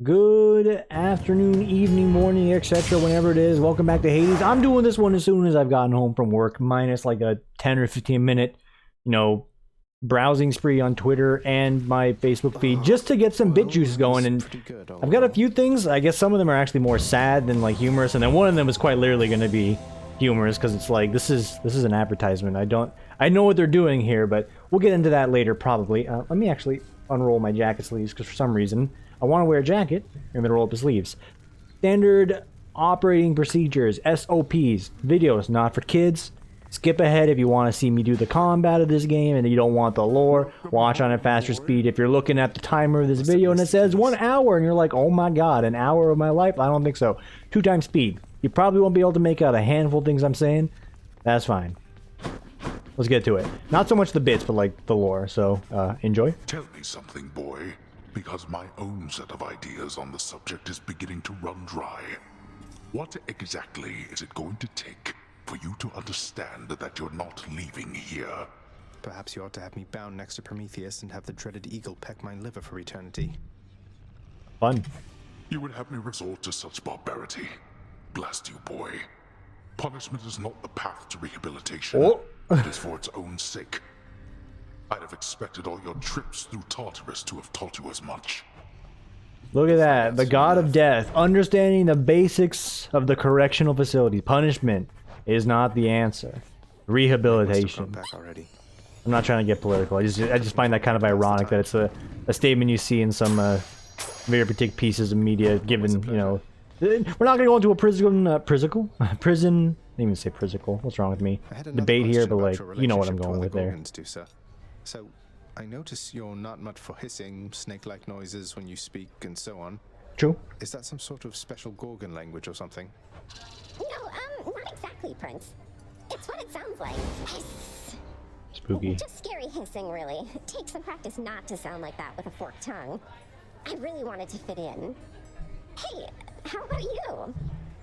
Good afternoon, evening, morning, etc. Whenever it is. Welcome back to Hades. I'm doing this one as soon as I've gotten home from work, minus like a 10 or 15 minute, browsing spree on Twitter and my Facebook feed just to get some bit juice going. And I've got a few things. I guess some of them are actually more sad than like humorous, and then one of them is quite literally going to be humorous because it's like this is an advertisement. I know what they're doing here, but we'll get into that later probably. Let me actually unroll my jacket sleeves because for some reason I want to wear a jacket. I'm going to roll up the sleeves. Standard operating procedures, SOPs, videos not for kids. Skip ahead if you want to see me do the combat of this game and you don't want the lore. Watch on a faster speed. If you're looking at the timer of this video and it says 1 hour and you're like, oh my god, an hour of my life? I don't think so. 2 times speed. You probably won't be able to make out a handful of things I'm saying. That's fine. Let's get to it. Not so much the bits, but like the lore. So, enjoy. Tell me something, boy, because my own set of ideas on the subject is beginning to run dry. What exactly is it going to take for you to understand that you're not leaving here? Perhaps you ought to have me bound next to Prometheus and have the dreaded eagle peck my liver for eternity. Fun. You would have me resort to such barbarity. Blast you, boy. Punishment is not the path to rehabilitation. Oh. It is for its own sake. I'd have expected all your trips through Tartarus to have taught you as much. Look at that. The god of death. Understanding the basics of the correctional facility. Punishment is not the answer. Rehabilitation. I'm not trying to get political. I just find that kind of ironic that it's a statement you see in some very particular pieces of media given, we're not going to go into a prison, I didn't even say prisical. What's wrong with me? Debate here, but like, you know what I'm going with there. So, I notice you're not much for hissing, snake-like noises when you speak, and so on. True. Is that some sort of special Gorgon language or something? No, not exactly, Prince. It's what it sounds like. Hiss. Spooky. Just scary hissing, really. It takes some practice not to sound like that with a forked tongue. I really wanted to fit in. Hey, how about you?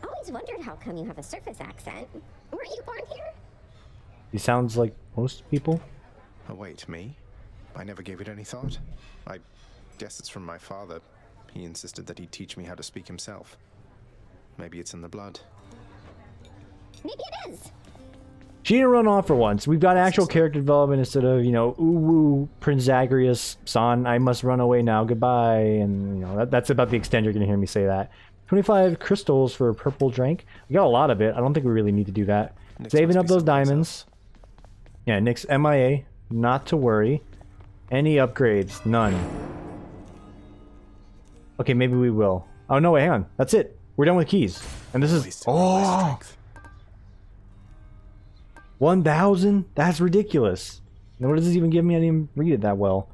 Always wondered how come you have a surface accent. Weren't you born here? He sounds like most people. Oh wait, me? I never gave it any thought. I guess it's from my father. He insisted that he'd teach me how to speak himself. Maybe it's in the blood. Maybe it is. She didn't run off for once. We've got actual character development instead of, ooh woo, Prince Zagreus, son, I must run away now, goodbye. And, that's about the extent you're going to hear me say that. 25 crystals for a purple drink. We got a lot of it. I don't think we really need to do that. Saving up those diamonds. Yeah, Nick's MIA. Not to worry. Any upgrades? None. Okay, maybe we will. Oh, no, wait, hang on. That's it. We're done with keys. And this is... Oh! 1,000? That's ridiculous. Now, what does this even give me? I didn't even read it that well.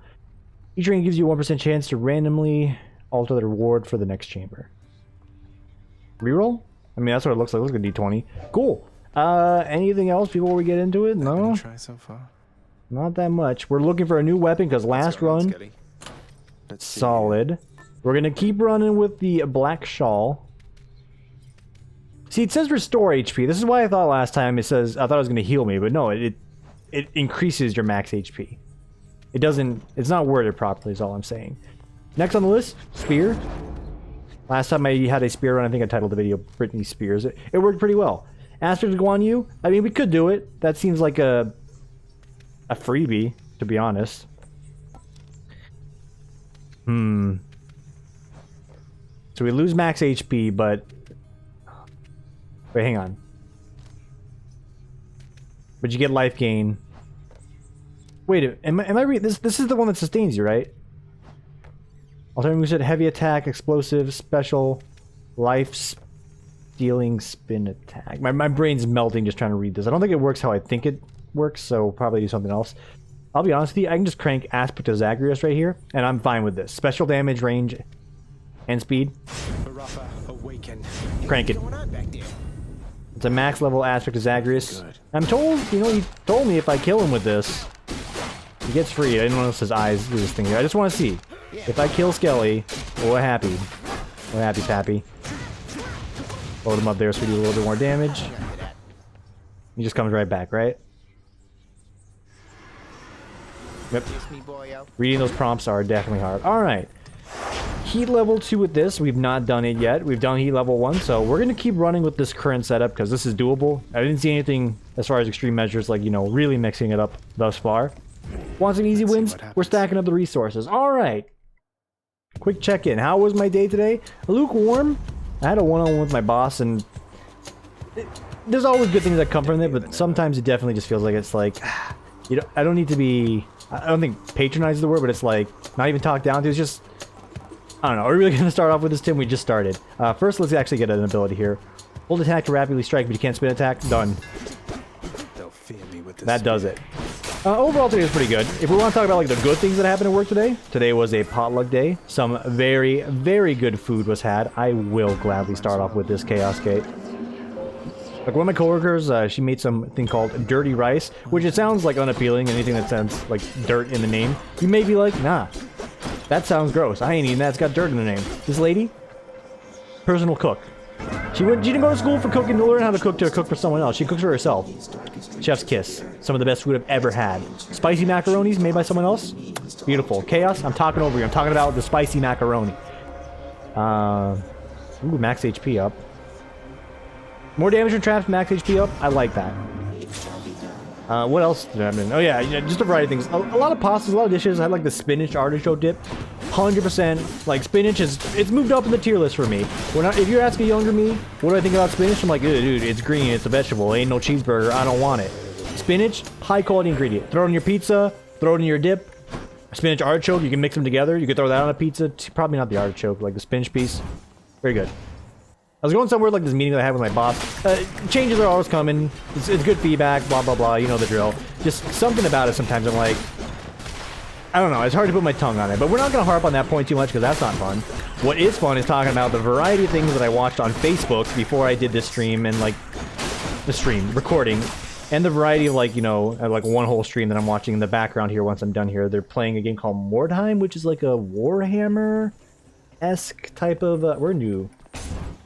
Each ring gives you a 1% chance to randomly alter the reward for the next chamber. Reroll? I mean, that's what it looks like. It looks like a D20. Cool. Anything else before we get into it? No? Try so far. Not that much. We're looking for a new weapon because last run... Solid. We're going to keep running with the black shawl. See, it says restore HP. This is why I thought last time it says... I thought it was going to heal me, but no, it increases your max HP. It doesn't... It's not worded properly is all I'm saying. Next on the list, Spear. Last time I had a spear run, I think I titled the video Britney Spears. It worked pretty well. Aspect of Guan Yu? I mean, we could do it. That seems like a freebie, to be honest. So we lose max HP, but... Wait, hang on. But you get life gain. Wait, am I reading this? This is the one that sustains you, right? Alternative moveset: heavy attack, explosive, special, life stealing, spin attack. My brain's melting just trying to read this. I don't think it works how I think it works, so we'll probably do something else. I'll be honest with you, I can just crank Aspect of Zagreus right here, and I'm fine with this. Special damage, range, and speed. Crank it. It's a max level Aspect of Zagreus. I'm told, he told me if I kill him with this, he gets free. I didn't notice his eyes do this thing here. I just want to see. If I kill Skelly, we're happy. We're happy, Pappy. Load him up there so we do a little bit more damage. He just comes right back, right? Yep. Reading those prompts are definitely hard. Alright. heat level 2 with this. We've not done it yet. We've done heat level 1, so we're going to keep running with this current setup because this is doable. I didn't see anything as far as extreme measures, like, you know, really mixing it up thus far. Want some easy wins? We're stacking up the resources. All right. Quick check-in. How was my day today? Lukewarm. I had a one-on-one with my boss, and there's always good things that come from it, but sometimes it definitely just feels like it's like, you know, I don't need to be, I don't think patronize is the word, but it's like not even talked down to. It's just, I don't know. Are we really going to start off with this, Tim? We just started. First, let's actually get an ability here. Hold attack to rapidly strike, but you can't spin attack. Done. They'll fear me with this That does it. Overall, today was pretty good. If we want to talk about like the good things that happened at work today, today was a potluck day. Some very, very good food was had. I will gladly start off with this Chaos Gate. Like one of my coworkers, she made something called dirty rice, which it sounds like unappealing. Anything that sounds like dirt in the name, you may be like, nah, that sounds gross. I ain't eating that. It's got dirt in the name. This lady, personal cook. She didn't go to school for cooking to learn how to cook for someone else. She cooks for herself. Chef's kiss. Some of the best food I've ever had. Spicy macaronis made by someone else. Beautiful. Chaos, I'm talking over you. I'm talking about the spicy macaroni. Ooh, max HP up. More damage from traps, max HP up. I like that. What else did I have? Oh yeah, just a variety of things. A lot of pastas, a lot of dishes. I had like the spinach artichoke dip. 100%. Like spinach it's moved up in the tier list for me. If you're asking younger me, what do I think about spinach? I'm like, dude, it's green, it's a vegetable. It ain't no cheeseburger. I don't want it. Spinach, high quality ingredient. Throw it in your pizza. Throw it in your dip. Spinach artichoke, you can mix them together. You can throw that on a pizza. Probably not the artichoke, like the spinach piece. Very good. I was going somewhere like this meeting that I had with my boss. Changes are always coming. It's good feedback, blah, blah, blah. You know the drill. Just something about it sometimes I'm like, I don't know. It's hard to put my tongue on it. But we're not going to harp on that point too much because that's not fun. What is fun is talking about the variety of things that I watched on Facebook before I did this stream and like the stream, recording. And the variety of like, you know, like one whole stream that I'm watching in the background here once I'm done here. They're playing a game called Mordheim, which is like a Warhammer-esque type of... we're new.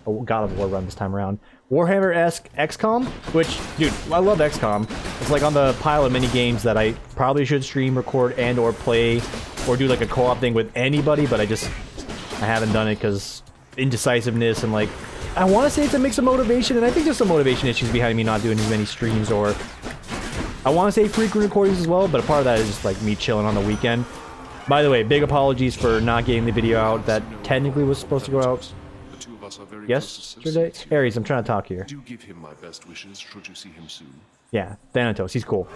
A God of War run this time around. Warhammer-esque XCOM, which, dude, I love XCOM. It's like on the pile of mini games that I probably should stream, record, and or play, or do like a co-op thing with anybody, but I haven't done it because indecisiveness and like, I want to say it's a mix of motivation, and I think there's some motivation issues behind me not doing as many streams, or I want to say frequent recordings as well, but a part of that is just like me chilling on the weekend. By the way, big apologies for not getting the video out that technically was supposed to go out yesterday. Ares, I'm trying to talk here. Do give him my best wishes should you see him soon. Yeah, Thanatos, he's cool.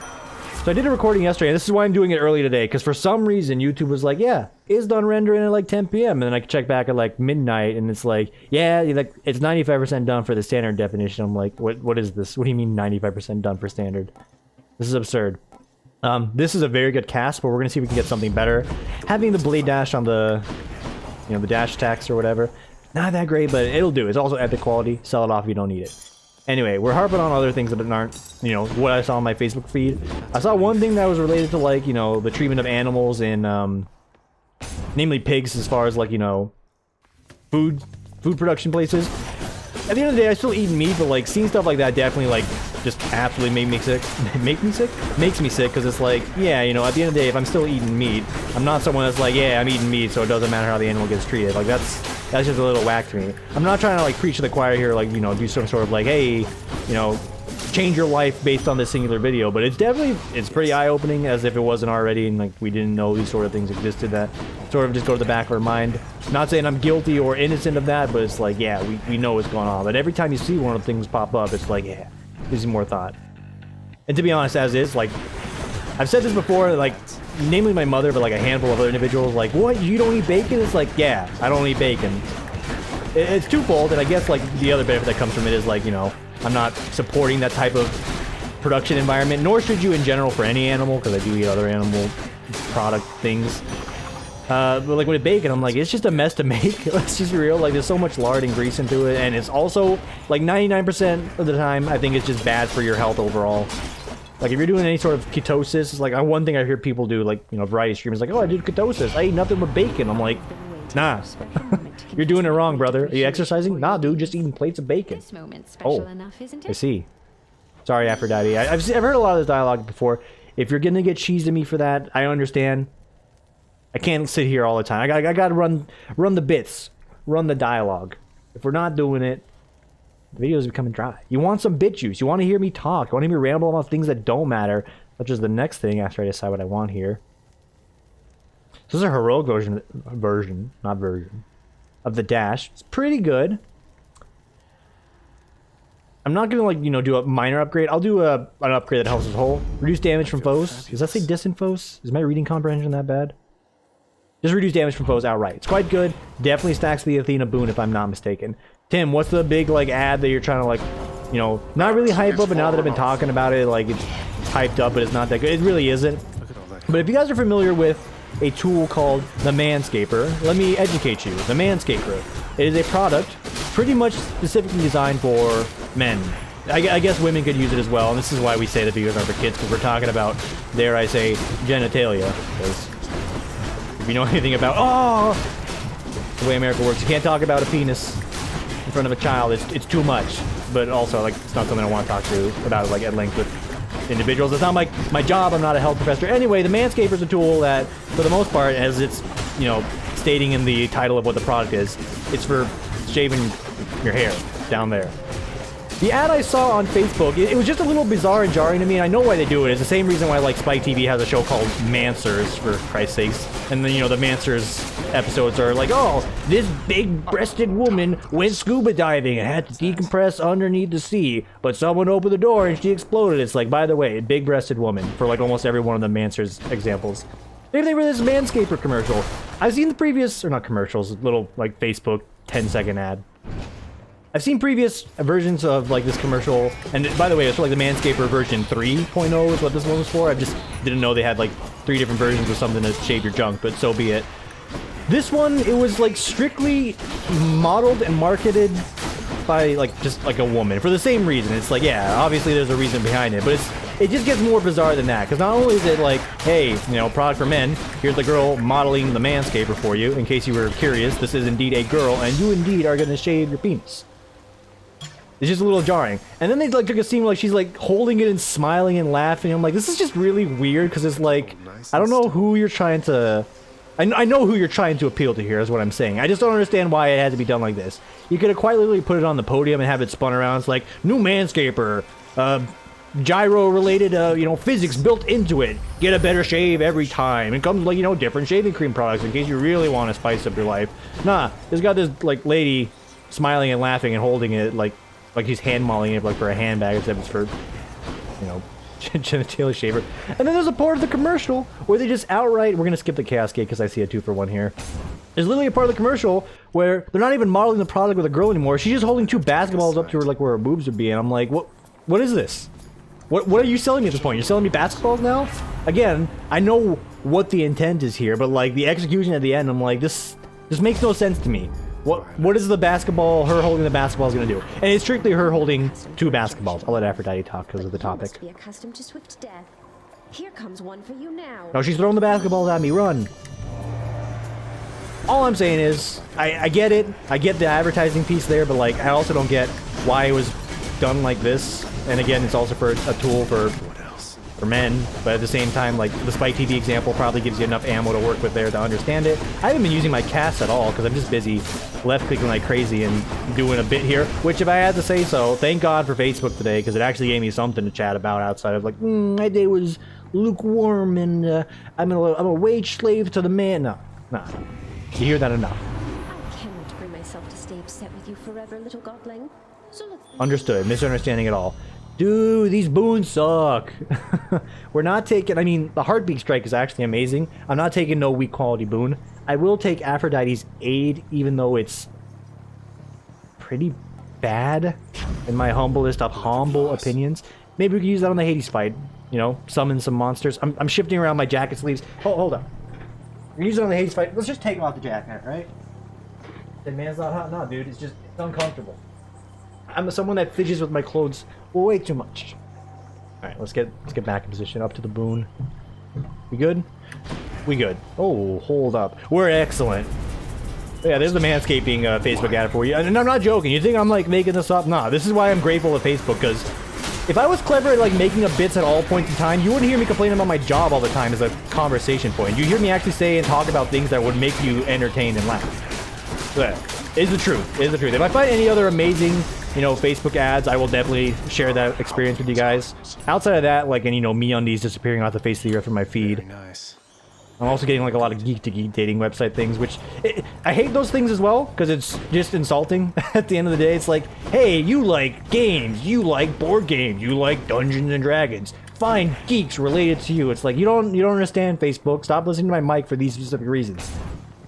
So I did a recording yesterday, and this is why I'm doing it early today, because for some reason YouTube was like, yeah, it's done rendering at like 10 p.m. And then I could check back at like midnight, and it's like, yeah, like it's 95% done for the standard definition. I'm like, what is this? What do you mean 95% done for standard? This is absurd. This is a very good cast, but we're gonna see if we can get something better. Having the blade dash on the, you know, the dash attacks or whatever, not that great, but it'll do. It's also epic quality. Sell it off if you don't need it. Anyway, we're harping on other things that aren't, you know, what I saw on my Facebook feed. I saw one thing that was related to, like, you know, the treatment of animals in, namely pigs, as far as, like, you know, food production places. At the end of the day, I still eat meat, but, like, seeing stuff like that definitely, like, just absolutely made me sick. Make me sick? Makes me sick, because it's like, yeah, you know, at the end of the day, if I'm still eating meat, I'm not someone that's like, yeah, I'm eating meat, so it doesn't matter how the animal gets treated. Like, that's just a little whack to me. I'm not trying to, like, preach to the choir here, like, you know, do some sort of, like, hey, you know, change your life based on this singular video, but it's definitely, it's pretty eye-opening, as if it wasn't already, and, like, we didn't know these sort of things existed that sort of just go to the back of our mind. Not saying I'm guilty or innocent of that, but it's like, yeah, we know what's going on. But every time you see one of the things pop up, it's like, yeah, gives you more thought. And to be honest, as is, like, I've said this before, like, namely my mother, but like a handful of other individuals, like, what, you don't eat bacon? It's like, yeah, I don't eat bacon. It's twofold, and I guess, like, the other benefit that comes from it is, like, you know, I'm not supporting that type of production environment, nor should you in general for any animal, because I do eat other animal product things. But like with bacon, I'm like, it's just a mess to make. Let's just be real. Like, there's so much lard and grease into it, and it's also, like, 99% of the time, I think it's just bad for your health overall. Like, if you're doing any sort of ketosis, it's like, one thing I hear people do, like, you know, variety streamers, like, oh, I did ketosis. I ate nothing but bacon. I'm like, nah. You're doing it wrong, brother. Are you exercising? Nah, dude, just eating plates of bacon. Oh, I see. Sorry, Aphrodite. I've heard a lot of this dialogue before. If you're gonna get cheesed at me for that, I understand. I can't sit here all the time. I gotta run the bits, run the dialogue. If we're not doing it, the video is becoming dry. You want some bit juice. You want to hear me talk. You want to hear me ramble about things that don't matter, such as the next thing after I decide what I want here. So this is a heroic version of the dash. It's pretty good. I'm not gonna like, you know, do a minor upgrade. I'll do an upgrade that helps us whole. Reduce damage from foes. Does that say distant foes? Is my reading comprehension that bad? Just reduce damage from foes outright. It's quite good. Definitely stacks the Athena boon if I'm not mistaken. Tim, what's the big like ad that you're trying to like, you know, not really hype up, but now that I've been talking about it, like it's hyped up, but it's not that good. It really isn't. But if you guys are familiar with a tool called the Manscaper, let me educate you. The Manscaper. It is a product pretty much specifically designed for men. I guess women could use it as well, and this is why we say the videos aren't for kids, because we're talking about, dare I say, genitalia. Because if you know anything about, the way America works, you can't talk about a penis in front of a child. It's too much. But also, like, it's not something I want to talk to about, like, at length with individuals. It's not like my job. I'm not a health professor. Anyway, the Manscaper is a tool that, for the most part, as it's, you know, stating in the title of what the product is, it's for shaving your hair down there. The ad I saw on Facebook, it was just a little bizarre and jarring to me, and I know why they do it. It's the same reason why, like, Spike TV has a show called Mansers, for Christ's sakes. And then, you know, the Mansers episodes are like, oh, this big-breasted woman went scuba diving and had to decompress underneath the sea, but someone opened the door and she exploded. It's like, by the way, big-breasted woman, for, like, almost every one of the Mansers examples. Maybe they were this Manscaper commercial. I've seen the previous, or not commercials, little, like, Facebook 10-second ad. I've seen previous versions of like this commercial, and by the way, it's for like the Manscaper version 3.0 is what this one was for. I just didn't know they had like 3 different versions of something to shave your junk, but so be it. This one, it was like strictly modeled and marketed by like just like a woman for the same reason. It's like, yeah, obviously there's a reason behind it, but it just gets more bizarre than that, because not only is it like, hey, you know, product for men, here's the girl modeling the Manscaper for you. In case you were curious, this is indeed a girl, and you indeed are going to shave your penis. It's just a little jarring. And then they like took a scene where like she's like holding it and smiling and laughing. I'm like, this is just really weird, because it's like, I don't know who you're trying to... I know who you're trying to appeal to here, is what I'm saying. I just don't understand why it had to be done like this. You could have quite literally put it on the podium and have it spun around. It's like, new Manscaper, gyro-related, you know, physics built into it. Get a better shave every time. It comes like, you know, different shaving cream products in case you really want to spice up your life. Nah, it's got this like lady smiling and laughing and holding it like he's hand modeling it like for a handbag, except it's for, you know, genitalia shaver. And then there's a part of the commercial where they just outright, we're gonna skip the Chaos Gate because I see a 2-for-1 here. There's literally a part of the commercial where they're not even modeling the product with a girl anymore. She's just holding 2 basketballs up to her like where her boobs would be, and I'm like, what is this? What are you selling me at this point? You're selling me basketballs now? Again, I know what the intent is here, but like the execution at the end, I'm like, this makes no sense to me. What is the basketball, her holding the basketball is going to do? And it's strictly her holding 2 basketballs. I'll let Aphrodite talk because of the topic. Must be accustomed to swift death. Here comes one for you now. No, she's throwing the basketballs at me. Run. All I'm saying is, I get it. I get the advertising piece there, but like, I also don't get why it was done like this. And again, it's also for a tool for men, but at the same time, like the Spike TV example probably gives you enough ammo to work with there to understand it. I haven't been using my cast at all because I'm just busy left-clicking like crazy and doing a bit here, which if I had to say so, thank God for Facebook today, because it actually gave me something to chat about outside of like, my day was lukewarm and I'm a wage slave to the man. No. You hear that enough. I cannot bring myself to stay upset with you forever, little godling. So let's... Understood. Misunderstanding at all. Dude, these boons suck. We're not taking... I mean, the Heartbeat Strike is actually amazing. I'm not taking no weak quality boon. I will take Aphrodite's Aid, even though it's pretty bad, in my humblest of humble opinions. Maybe we could use that on the Hades fight. You know, summon some monsters. I'm shifting around my jacket sleeves. Hold on. We're using it on the Hades fight. Let's just take off the jacket, right? The man's not hot. No, dude. It's uncomfortable. I'm someone that fidgets with my clothes way too much. All right, let's get back in position. Up to the boon. We good? We good. Oh, hold up. We're excellent. Yeah, there's the manscaping Facebook ad for you. And I'm not joking. You think I'm like making this up? Nah, this is why I'm grateful to Facebook, because if I was clever at like making up bits at all points in time, you wouldn't hear me complaining about my job all the time as a conversation point. You hear me actually say and talk about things that would make you entertained and laugh. So that is the truth. Is the truth. If I find any other amazing, you know, Facebook ads, I will definitely share that experience with you guys. Outside of that, like, and you know, MeUndies disappearing off the face of the earth from my feed. Very nice. I'm also getting like a lot of geek to geek dating website things, which I hate those things as well because it's just insulting. At the end of the day, it's like, hey, you like games, you like board games, you like Dungeons and Dragons. Find geeks related to you. It's like you don't understand Facebook. Stop listening to my mic for these specific reasons.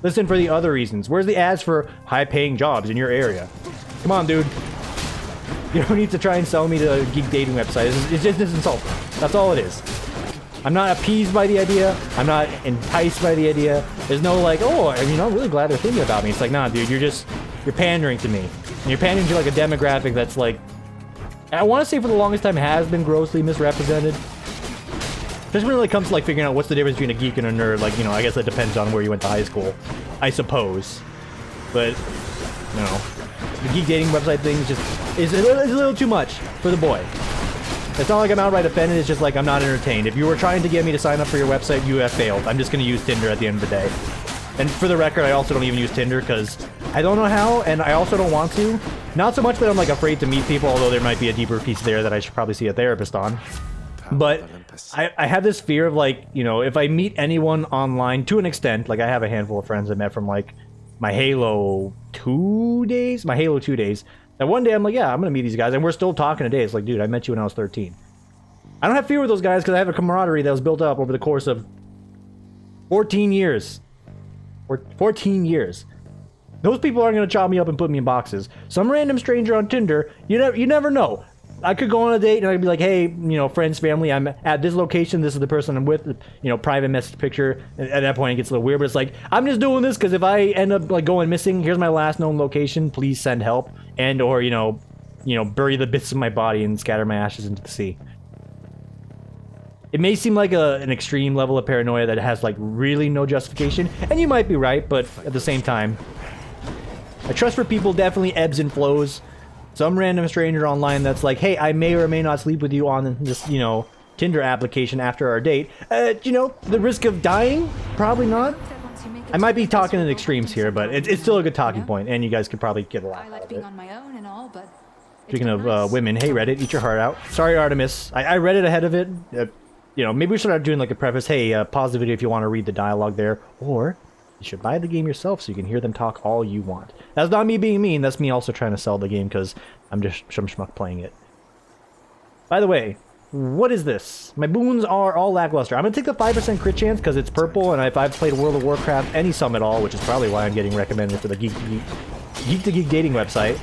Listen for the other reasons. Where's the ads for high-paying jobs in your area? Come on, dude. You don't need to try and sell me to a geek dating website. It's just insulting. That's all it is. I'm not appeased by the idea. I'm not enticed by the idea. There's no like, oh, you know, I'm really glad they're thinking about me. It's like, nah, dude, you're pandering to me. And you're pandering to like a demographic that's like, I want to say for the longest time has been grossly misrepresented. Especially when it comes to like figuring out what's the difference between a geek and a nerd. Like, you know, I guess that depends on where you went to high school, I suppose. But, you know, the geek dating website thing is a little too much for the boy. It's not like I'm outright offended, it's just like I'm not entertained. If you were trying to get me to sign up for your website, you have failed. I'm just going to use Tinder at the end of the day. And for the record, I also don't even use Tinder because I don't know how, and I also don't want to. Not so much that I'm like afraid to meet people, although there might be a deeper piece there that I should probably see a therapist on. But I have this fear of like, you know, if I meet anyone online to an extent, like I have a handful of friends I met from like my Halo 2 days, and one day I'm like, yeah, I'm gonna meet these guys, and we're still talking today. It's like, dude, I met you when I was 13. I don't have fear with those guys because I have a camaraderie that was built up over the course of 14 years. 14 years. Those people aren't gonna chop me up and put me in boxes. Some random stranger on Tinder, you never know. I could go on a date and I'd be like, hey, you know, friends, family, I'm at this location, this is the person I'm with, you know, private message picture. At that point it gets a little weird, but it's like, I'm just doing this because if I end up like going missing, here's my last known location, please send help. And or, you know, bury the bits of my body and scatter my ashes into the sea. It may seem like an extreme level of paranoia that has like really no justification, and you might be right, but at the same time, my trust for people definitely ebbs and flows. Some random stranger online that's like, hey, I may or may not sleep with you on this, you know, Tinder application after our date. You know, the risk of dying? Probably not. I might be talking in extremes here, but it's still a good talking point, and you guys could probably get a lot out of it. Speaking of women, hey Reddit, eat your heart out. Sorry, Artemis. I read it ahead of it. You know, maybe we should start doing like a preface. Hey, pause the video if you want to read the dialogue there, or you should buy the game yourself so you can hear them talk all you want. That's not me being mean, that's me also trying to sell the game because I'm just some schmuck playing it. By the way, what is this? My boons are all lackluster. I'm going to take the 5% crit chance because it's purple, and if I've played World of Warcraft any sum at all, which is probably why I'm getting recommended to the Geek to Geek dating website,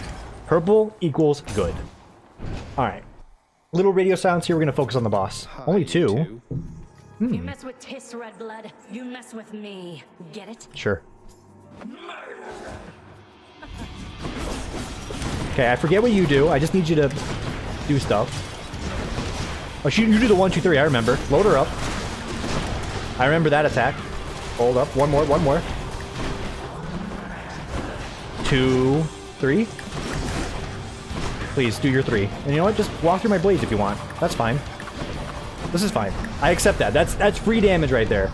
purple equals good. Alright. Little radio silence here, we're going to focus on the boss. Hi, Only you two. You mess with Tiss, Red Blood, you mess with me. Get it? Sure. Okay, I forget what you do. I just need you to do stuff. Oh, you do the 1, 2, 3. I remember. Load her up. I remember that attack. Hold up. One more. 2, 3. Please do your 3. And you know what? Just walk through my blades if you want. That's fine. This is fine. I accept that. That's free damage right there.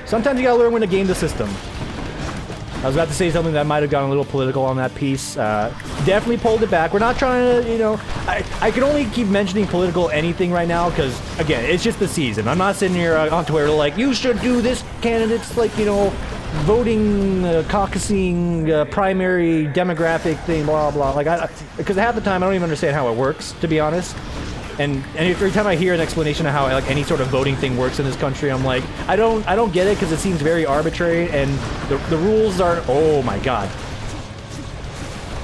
Sometimes you gotta learn when to game the system. I was about to say something that might have gone a little political on that piece. Definitely pulled it back. We're not trying to, you know... I can only keep mentioning political anything right now because, again, it's just the season. I'm not sitting here on Twitter like, you should do this candidate's, like, you know, voting, caucusing, primary demographic thing, blah, blah. Like, because half the time I don't even understand how it works, to be honest. And every time I hear an explanation of how like any sort of voting thing works in this country, I'm like, I don't get it because it seems very arbitrary and the rules are, oh my god.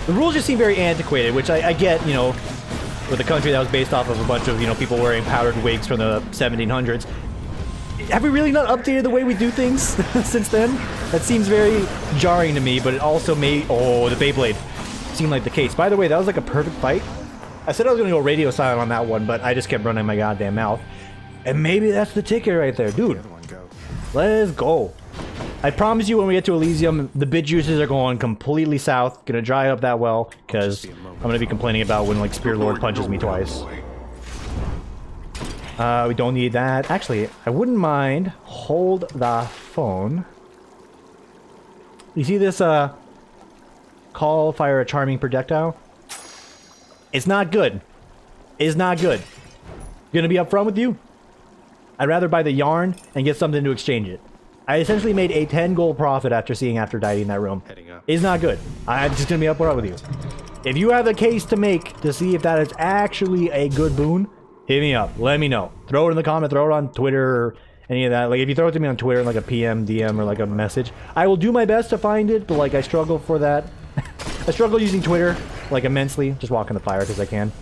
The rules just seem very antiquated, which I get, you know, with a country that was based off of a bunch of, you know, people wearing powdered wigs from the 1700s. Have we really not updated the way we do things since then? That seems very jarring to me, but it also may, oh, the Beyblade seemed like the case. By the way, that was like a perfect fight. I said I was going to go radio silent on that one, but I just kept running my goddamn mouth. And maybe that's the ticket right there. Dude, let's go. I promise you when we get to Elysium, the bit juices are going completely south. Gonna dry up that well, because I'm gonna be complaining about when, like, Spear Lord punches me twice. We don't need that. Actually, I wouldn't mind. Hold the phone. You see this, call, fire a charming projectile? It's not good. It's not good. Gonna be upfront with you? I'd rather buy the yarn and get something to exchange it. I essentially made a 10 gold profit after seeing Aphrodite in that room. It's not good. I'm just gonna be upfront with you. If you have a case to make to see if that is actually a good boon, hit me up. Let me know. Throw it in the comment. Throw it on Twitter or any of that. Like, if you throw it to me on Twitter, like a PM, DM, or like a message, I will do my best to find it, but like I struggle for that. I struggle using Twitter, like, immensely. Just walking the fire because I can.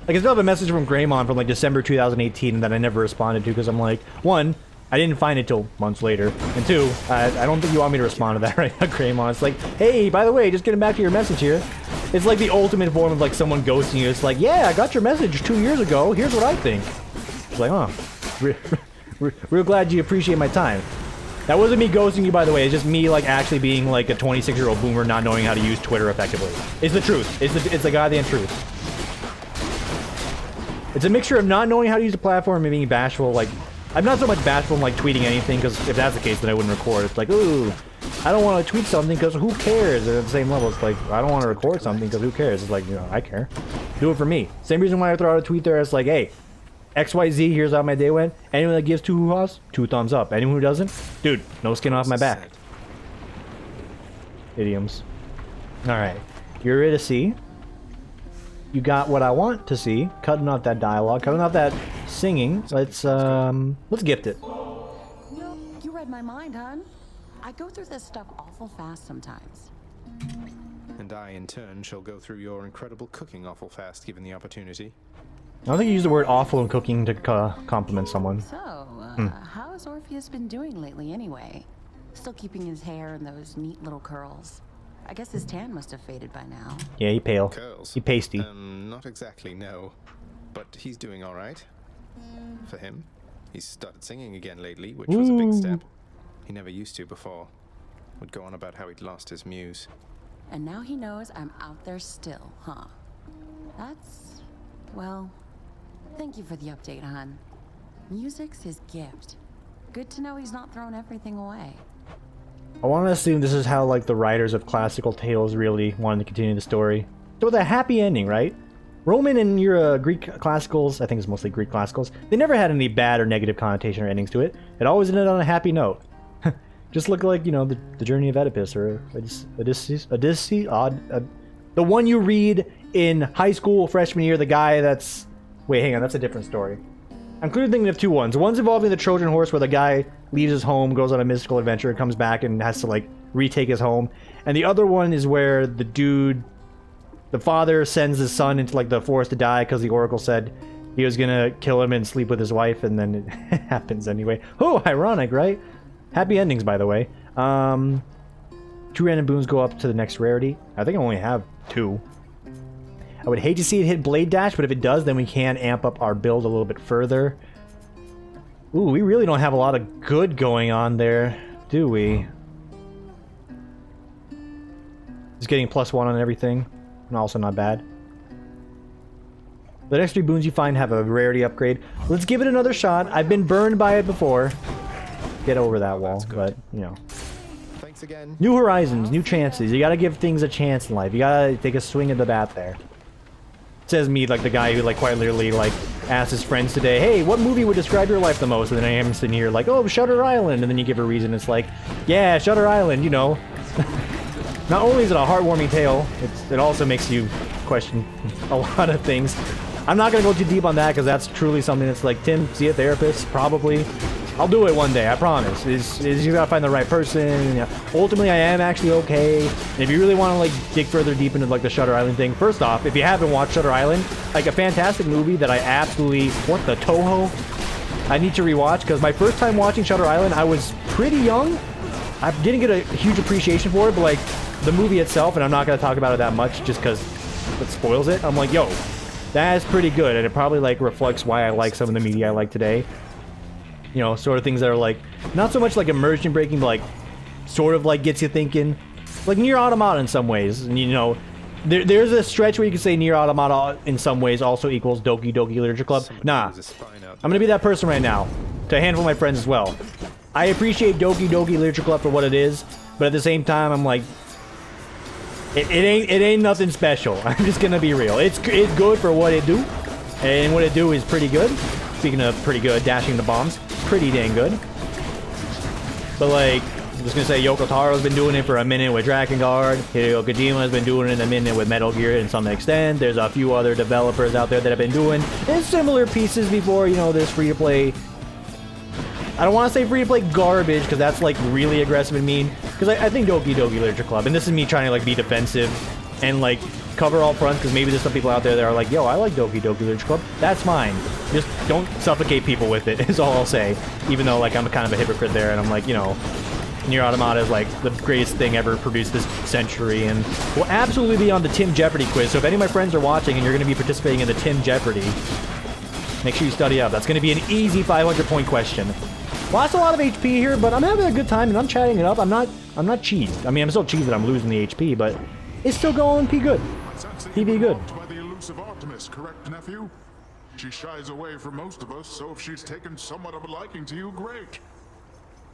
Like, I still have a message from Greymon from, like, December 2018 that I never responded to because I'm like, one, I didn't find it till months later, and two, I don't think you want me to respond to that right now, Greymon. It's like, hey, by the way, just getting back to your message here. It's like the ultimate form of, like, someone ghosting you. It's like, yeah, I got your message 2 years ago. Here's what I think. It's like, oh, real glad you appreciate my time. That wasn't me ghosting you, by the way. It's just me, like, actually being, like, a 26-year-old boomer not knowing how to use Twitter effectively. It's the truth. It's the goddamn truth. It's a mixture of not knowing how to use the platform and being bashful. Like, I'm not so much bashful in, like, tweeting anything, because if that's the case, then I wouldn't record. It's like, ooh, I don't want to tweet something because who cares? And at the same level, it's like, I don't want to record something because who cares? It's like, you know, I care. Do it for me. Same reason why I throw out a tweet there. It's like, hey, XYZ, here's how my day went. Anyone that gives 2 hoo-haws, 2 thumbs up. Anyone who doesn't, dude, no skin off my back. Idioms. Alright. Eurydice. You got what I want to see. Cutting off that dialogue, cutting off that singing. Let's gift it. You read my mind, hon. I go through this stuff awful fast sometimes. And I, in turn, shall go through your incredible cooking awful fast, given the opportunity. I don't think you use the word awful in cooking to compliment someone. So, how has Orpheus been doing lately anyway? Still keeping his hair in those neat little curls. I guess his tan must have faded by now. Yeah, he pale. Curls? He pasty. Not exactly, no. But he's doing alright. For him. He's started singing again lately, which was a big step. He never used to before. Would go on about how he'd lost his muse. And now he knows I'm out there still, huh? That's... well... thank you for the update, hon. Music's his gift. Good to know he's not throwing everything away. I want to assume this is how, like, the writers of classical tales really wanted to continue the story. So with a happy ending, right? Roman and your Greek classicals, I think it's mostly Greek classicals, they never had any bad or negative connotation or endings to it. It always ended on a happy note. Just look like, you know, the Journey of Oedipus or Odysseus, the one you read in high school freshman year, the guy that's... Wait, hang on, that's a different story. I'm clearly thinking of 2 ones. One's involving the Trojan horse where the guy leaves his home, goes on a mystical adventure, comes back and has to, like, retake his home. And the other one is where the dude, the father sends his son into, like, the forest to die because the oracle said he was gonna kill him and sleep with his wife, and then it happens anyway. Oh, ironic, right? Happy endings, by the way. 2 random boons go up to the next rarity. I think I only have 2. I would hate to see it hit Blade Dash, but if it does, then we can amp up our build a little bit further. Ooh, we really don't have a lot of good going on there, do we? Just getting +1 on everything, and also not bad. The next 3 boons you find have a rarity upgrade. Let's give it another shot. I've been burned by it before. Get over that wall, but, you know. Thanks again. New horizons, new chances. You gotta give things a chance in life. You gotta take a swing at the bat there. Says me, like the guy who, like, quite literally, like, asked his friends today, hey, what movie would describe your life the most? And then I am sitting here like, oh, Shutter Island. And then you give a reason. It's like, yeah, Shutter Island, you know. Not only is it a heartwarming tale, it also makes you question a lot of things. I'm not going to go too deep on that because that's truly something that's like, Tim, see a therapist? Probably. I'll do it one day, I promise. You gotta find the right person. You know. Ultimately, I am actually okay. And if you really want to, like, dig further deep into, like, the Shutter Island thing, first off, if you haven't watched Shutter Island, like, a fantastic movie that I absolutely... What the Toho? I need to rewatch, because my first time watching Shutter Island, I was pretty young. I didn't get a huge appreciation for it, but, like, the movie itself, and I'm not going to talk about it that much just because it spoils it, I'm like, yo, that's pretty good, and it probably, like, reflects why I like some of the media I like today. You know, sort of things that are, like, not so much, like, immersion breaking, but, like, sort of like gets you thinking, like Nier Automata in some ways. And you know, there's a stretch where you can say Nier Automata in some ways also equals Doki Doki Literature Club. Nah, I'm gonna be that person right now to a handful of my friends as well. I appreciate Doki Doki Literature Club for what it is, but at the same time, I'm like, it ain't nothing special. I'm just gonna be real. It's good for what it do, and what it do is pretty good. Speaking of pretty good, dashing the bombs, pretty dang good. But like, I'm just gonna say Yoko Taro's been doing it for a minute with Drakengard. Hideo Kojima's been doing it a minute with Metal Gear in some extent. There's a few other developers out there that have been doing similar pieces before, you know, this free-to-play. I don't want to say free-to-play garbage, because that's like really aggressive and mean. Because I think Doki Doki Literature Club, and this is me trying to like be defensive and like cover all fronts, because maybe there's some people out there that are like, yo, I like Doki Doki Literature Club. That's fine. Just don't suffocate people with it, is all I'll say. Even though like I'm kind of a hypocrite there, and I'm like, you know, Nier Automata is like the greatest thing ever produced this century, and will absolutely be on the Tim Jeopardy quiz. So if any of my friends are watching and you're going to be participating in the Tim Jeopardy, make sure you study up. That's going to be an easy 500-point question. Lost a lot of HP here, but I'm having a good time and I'm chatting it up. I'm not cheesed. I mean, I'm still cheesed that I'm losing the HP, but it's still going P good. PV good. By the elusive Artemis, correct, nephew? She shies away from most of us, so if she's taken somewhat of a liking to you, great.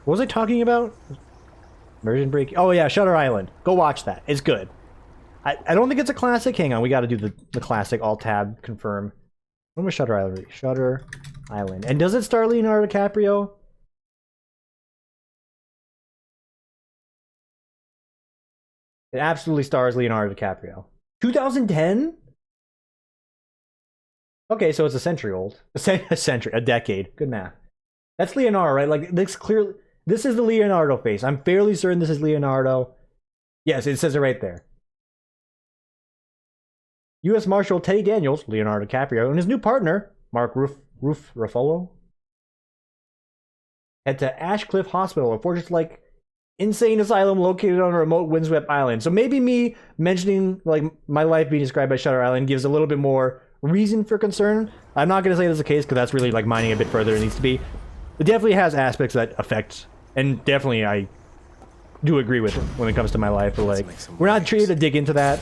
What was I talking about? Immersion break. Oh yeah, Shutter Island. Go watch that. It's good. I don't think it's a classic. Hang on, we got to do the classic. Alt tab confirm. When was Shutter Island? Shutter Island. And does it star Leonardo DiCaprio? It absolutely stars Leonardo DiCaprio. 2010? Okay, so it's a century old. A decade. Good math. That's Leonardo, right? Like, this is the Leonardo face. I'm fairly certain this is Leonardo. Yes, it says it right there. U.S. Marshal Teddy Daniels, Leonardo DiCaprio, and his new partner, Mark Ruffalo, head to Ashcliff Hospital, a fortress-like insane asylum located on a remote windswept island. So maybe me mentioning like my life being described by Shutter Island gives a little bit more reason for concern. I'm not going to say that's the case, because that's really like mining a bit further than it needs to be. It definitely has aspects that affect, and definitely I do agree with it when it comes to my life. But like, we're not treated to dig into that.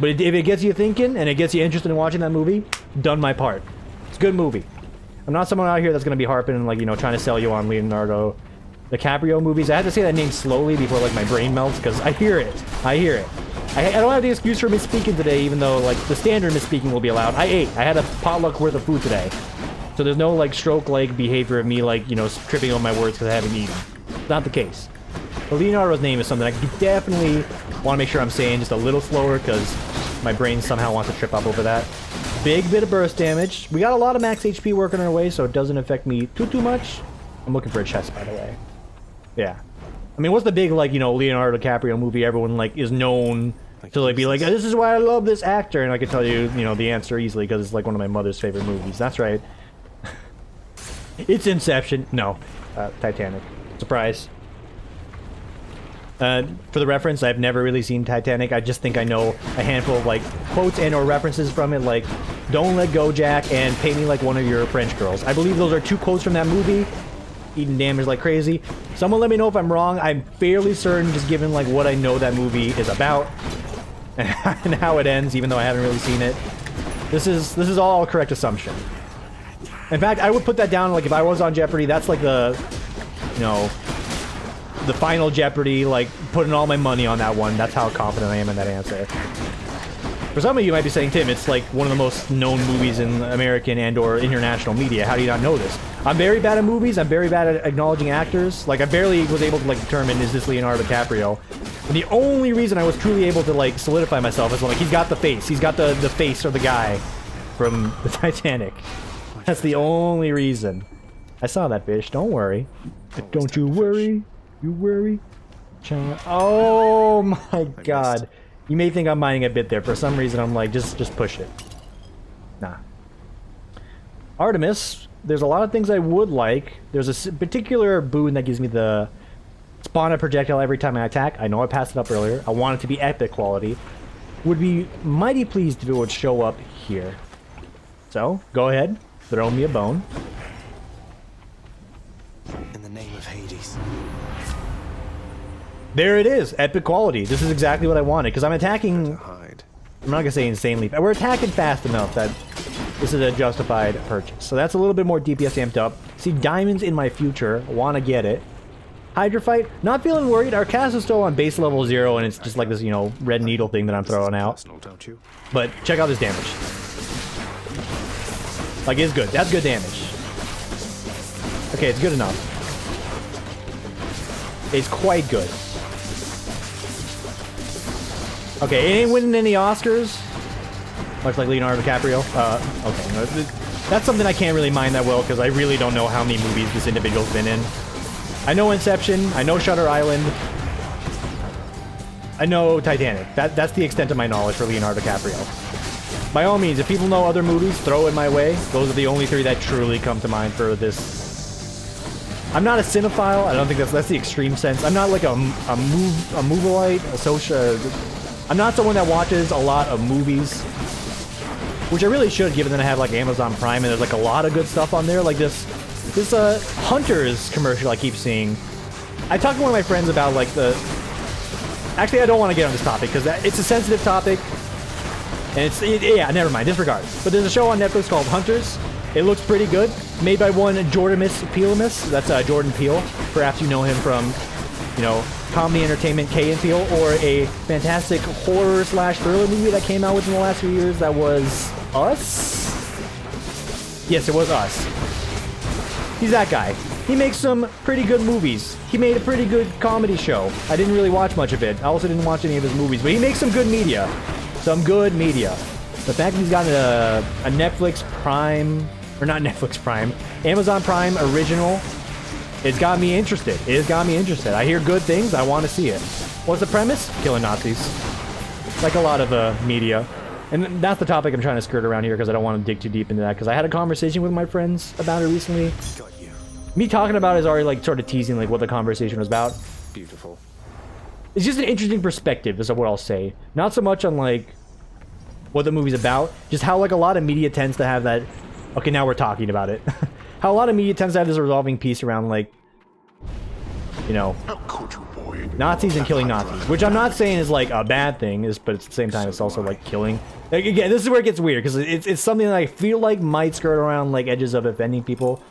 But if it gets you thinking and it gets you interested in watching that movie, done my part. It's a good movie. I'm not someone out here that's going to be harping and like, you know, trying to sell you on Leonardo DiCaprio movies. I had to say that name slowly before like my brain melts, because I hear it. I don't have the excuse for misspeaking today, even though like the standard misspeaking will be allowed. I had a potluck worth of food today, so there's no like stroke-like behavior of me like, you know, tripping on my words because I haven't eaten. Not the case. But Leonardo's name is something I definitely want to make sure I'm saying just a little slower, because my brain somehow wants to trip up over that. Big bit of burst damage. We got a lot of max HP working our way, so it doesn't affect me too much. I'm looking for a chest, by the way. Yeah. I mean, what's the big, like, you know, Leonardo DiCaprio movie everyone, like, is known to, like, be like, this is why I love this actor, and I can tell you, you know, the answer easily, because it's, like, one of my mother's favorite movies. That's right. It's Inception. No. Titanic. Surprise. For the reference, I've never really seen Titanic. I just think I know a handful of, like, quotes and or references from it, like, "Don't let go, Jack," and "Pay me like one of your French girls." I believe those are 2 quotes from that movie. Eating damage like crazy. Someone let me know if I'm wrong. I'm fairly certain, just given like what I know that movie is about and how it ends, even though I haven't really seen it. This is all a correct assumption. In fact, I would put that down, like, if I was on Jeopardy, that's like the, you know, the final Jeopardy, like putting all my money on that one. That's how confident I am in that answer. For some of you might be saying, Tim, it's like one of the most known movies in American and or international media. How do you not know this? I'm very bad at movies. I'm very bad at acknowledging actors. Like, I barely was able to like determine, is this Leonardo DiCaprio? And the only reason I was truly able to like solidify myself is like, he's got the face. He's got the face of the guy from the Titanic. That's the only reason. I saw that fish. Don't worry. Don't you worry. You worry. Oh my god. You may think I'm mining a bit there. For some reason, I'm like, just push it. Nah. Artemis, there's a lot of things I would like. There's a particular boon that gives me the spawn a projectile every time I attack. I know I passed it up earlier. I want it to be epic quality. Would be mighty pleased if it would show up here. So, go ahead. Throw me a bone. In the name of Hades. There it is, epic quality. This is exactly what I wanted, because I'm attacking... Hide. I'm not gonna say insanely. We're attacking fast enough that this is a justified purchase. So that's a little bit more DPS amped up. See diamonds in my future. Want to get it. Hydrofight. Not feeling worried. Our cast is still on base level 0, and it's just like this, you know, red needle thing that I'm throwing out. Personal, don't you? But check out this damage. Like, it's good. That's good damage. Okay, it's good enough. It's quite good. Okay, it ain't winning any Oscars. Much like Leonardo DiCaprio. Okay. That's something I can't really mind that well, because I really don't know how many movies this individual's been in. I know Inception. I know Shutter Island. I know Titanic. That's the extent of my knowledge for Leonardo DiCaprio. By all means, if people know other movies, throw it my way. Those are the only 3 that truly come to mind for this. I'm not a cinephile. I don't think that's the extreme sense. I'm not like a movealite, a social... I'm not someone that watches a lot of movies, which I really should, given that I have like Amazon Prime and there's like a lot of good stuff on there. Like this Hunters commercial I keep seeing. I talked to one of my friends about like the... Actually, I don't want to get on this topic because it's a sensitive topic. And yeah, never mind, disregard. But there's a show on Netflix called Hunters. It looks pretty good. Made by one Jordan Peele. That's Jordan Peele. Perhaps you know him from, you know, comedy entertainment Key and Peele, or a fantastic horror / thriller movie that came out within the last few years that was Us? Yes, it was Us. He's that guy. He makes some pretty good movies. He made a pretty good comedy show. I didn't really watch much of it. I also didn't watch any of his movies, but he makes some good media. Some good media. The fact that he's got a Netflix Prime, or not Netflix Prime, Amazon Prime original, it's got me interested. It has got me interested. I hear good things. I want to see it. What's the premise? Killing Nazis. Like a lot of media. And that's the topic I'm trying to skirt around here because I don't want to dig too deep into that, because I had a conversation with my friends about it recently. Got you. Me talking about it is already like sort of teasing like what the conversation was about. Beautiful. It's just an interesting perspective is what I'll say. Not so much on like what the movie's about, just how like a lot of media tends to have that... Okay, now we're talking about it. How a lot of media tends to have this resolving piece around, like, you know, How could you, boy? Nazis and killing Nazis, which I'm not saying is like a bad thing, but at the same time it's also like killing. Like, again, this is where it gets weird, because it's something that I feel like might skirt around like edges of offending people,